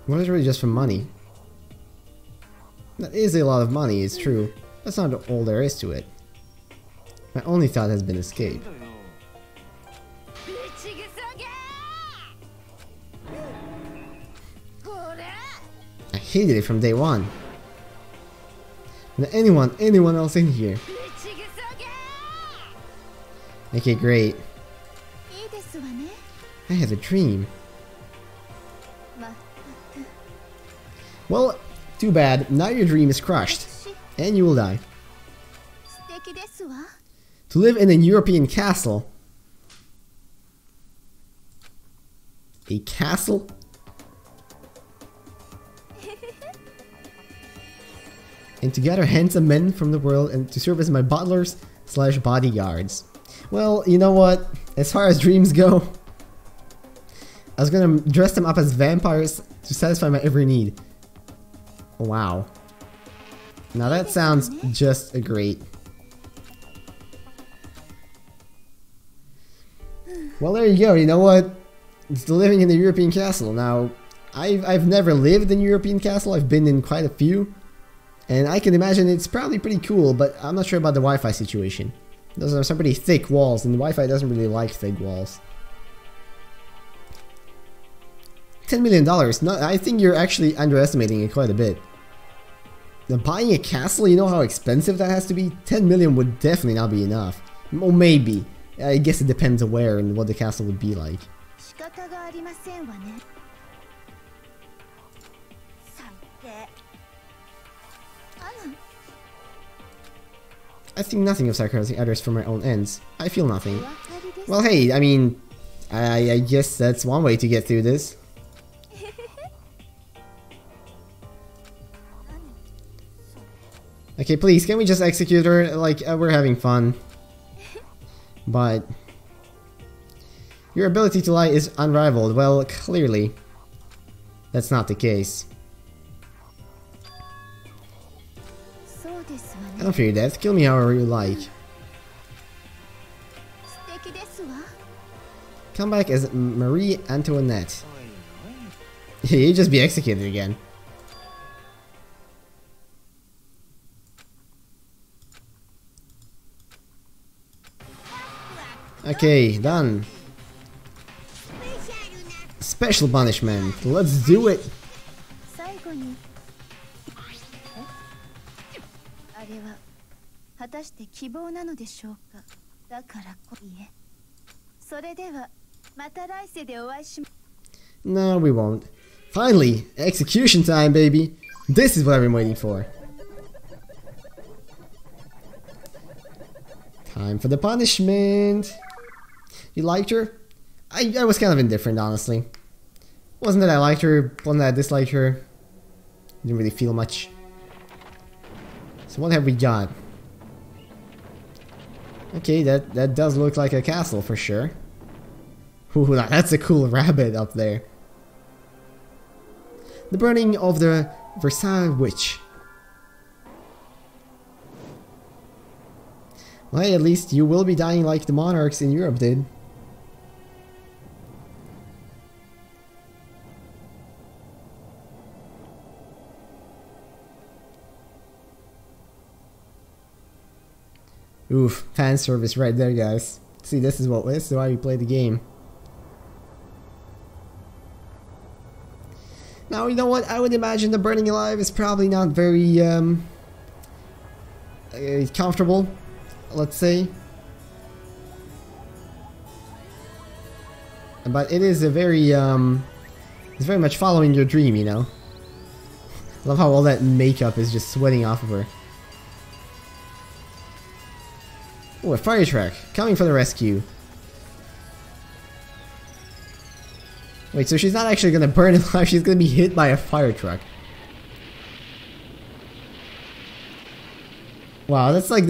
What is really just for money? That is a lot of money, it's true. That's not all there is to it. My only thought has been escape. I hated it from day one. And anyone else in here? Okay, great. I had a dream. Well, too bad. Now your dream is crushed. And you will die. To live in a European castle. A castle? and to gather handsome men from the world and to serve as my butlers slash bodyguards. Well, you know what? As far as dreams go, I was gonna dress them up as vampires to satisfy my every need. Wow. Now that sounds just great. Well, there you go. You know what? It's living in a European castle. Now, I've never lived in a European castle. I've been in quite a few. And I can imagine it's probably pretty cool, but I'm not sure about the Wi-Fi situation. Those are some pretty thick walls, and the Wi-Fi doesn't really like thick walls. $10 million. No, I think you're actually underestimating it quite a bit. Now, buying a castle, you know how expensive that has to be? 10 million would definitely not be enough. Or maybe. I guess it depends on where and what the castle would be like. I think nothing of sacrificing others for my own ends. I feel nothing. Well, hey, I mean, I guess that's one way to get through this. Okay, please, can we just execute her? Like, we're having fun. But your ability to lie is unrivaled. Well, clearly, that's not the case. I don't fear death. Kill me however you like. Come back as Marie Antoinette. You just be executed again. Okay, done. Special punishment. Let's do it. No, we won't. Finally, execution time, baby. This is what I've been waiting for. Time for the punishment. You liked her? I was kind of indifferent, honestly. Wasn't that I liked her, wasn't that I disliked her. Didn't really feel much. So what have we got? Okay, that does look like a castle for sure. Ooh, that's a cool rabbit up there. The burning of the Versailles Witch. Well, at least you will be dying like the monarchs in Europe did. Oof, fan service right there, guys. See, this is why we play the game. Now, you know what? I would imagine the burning alive is probably not very comfortable, let's say. But it is a very it's very much following your dream, you know. I love how all that makeup is just sweating off of her. Oh, a fire truck coming for the rescue. Wait, so she's not actually gonna burn alive, she's gonna be hit by a fire truck. Wow, that's like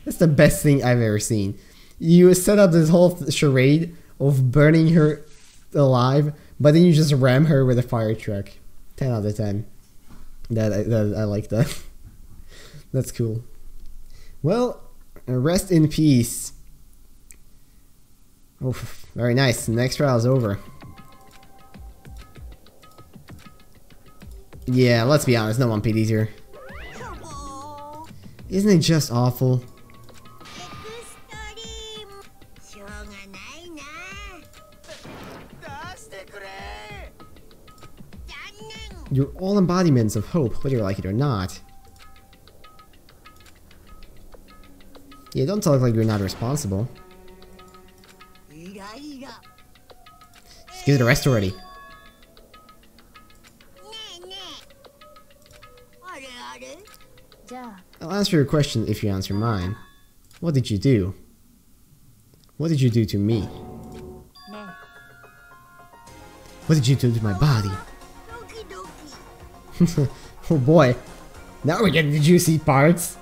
that's the best thing I've ever seen. You set up this whole charade of burning her alive, but then you just ram her with a fire truck. 10 out of 10. I like that. That's cool. Well, rest in peace. Oh, very nice. The next trial is over. Yeah, let's be honest, no one pities her. Isn't it just awful? You're all embodiments of hope, whether you like it or not. Yeah, don't talk like you're not responsible. Just give it a rest already. I'll answer your question if you answer mine. What did you do? What did you do to me? What did you do to my body? Oh boy. Now we're getting the juicy parts.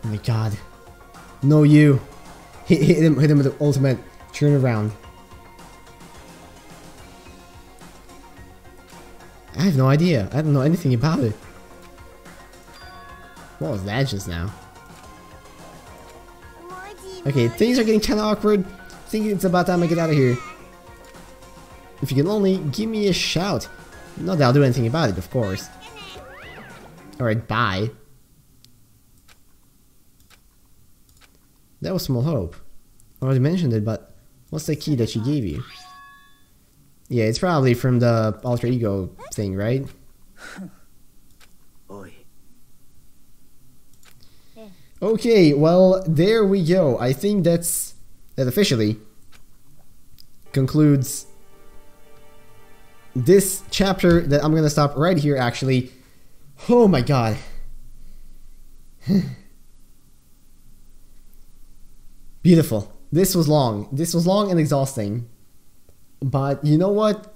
Oh my god. No, you. Hit him with the ultimate. Turn around. I have no idea. I don't know anything about it. What was that just now? Okay, things are getting kind of awkward. I think it's about time I get out of here. If you can only give me a shout. Not that I'll do anything about it, of course. Alright, bye. That was Small Hope. I already mentioned it, but what's the key that she gave you? Yeah, it's probably from the alter ego thing, right? Okay, well, there we go. I think that officially concludes this chapter that I'm gonna stop right here, actually. Oh my god. Beautiful. This was long. This was long and exhausting. But you know what?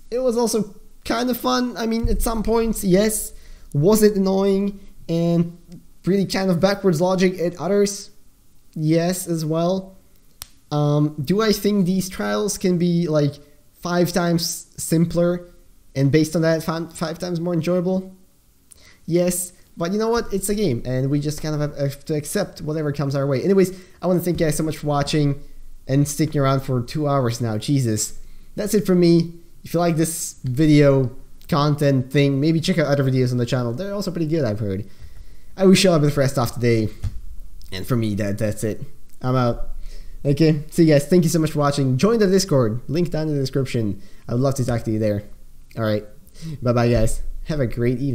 It was also kind of fun. I mean, at some points, yes. Was it annoying and really kind of backwards logic at others? Yes, as well. Do I think these trials can be like 5 times simpler and based on that 5 times more enjoyable? Yes. But you know what? It's a game, and we just kind of have to accept whatever comes our way. Anyways, I want to thank you guys so much for watching and sticking around for 2 hours now. Jesus. That's it from me. If you like this video content thing, maybe check out other videos on the channel. They're also pretty good, I've heard. I wish you all the rest off today. And for me, that's it. I'm out. Okay, see you guys. Thank you so much for watching. Join the Discord. Link down in the description. I would love to talk to you there. Alright. Bye-bye, guys. Have a great evening.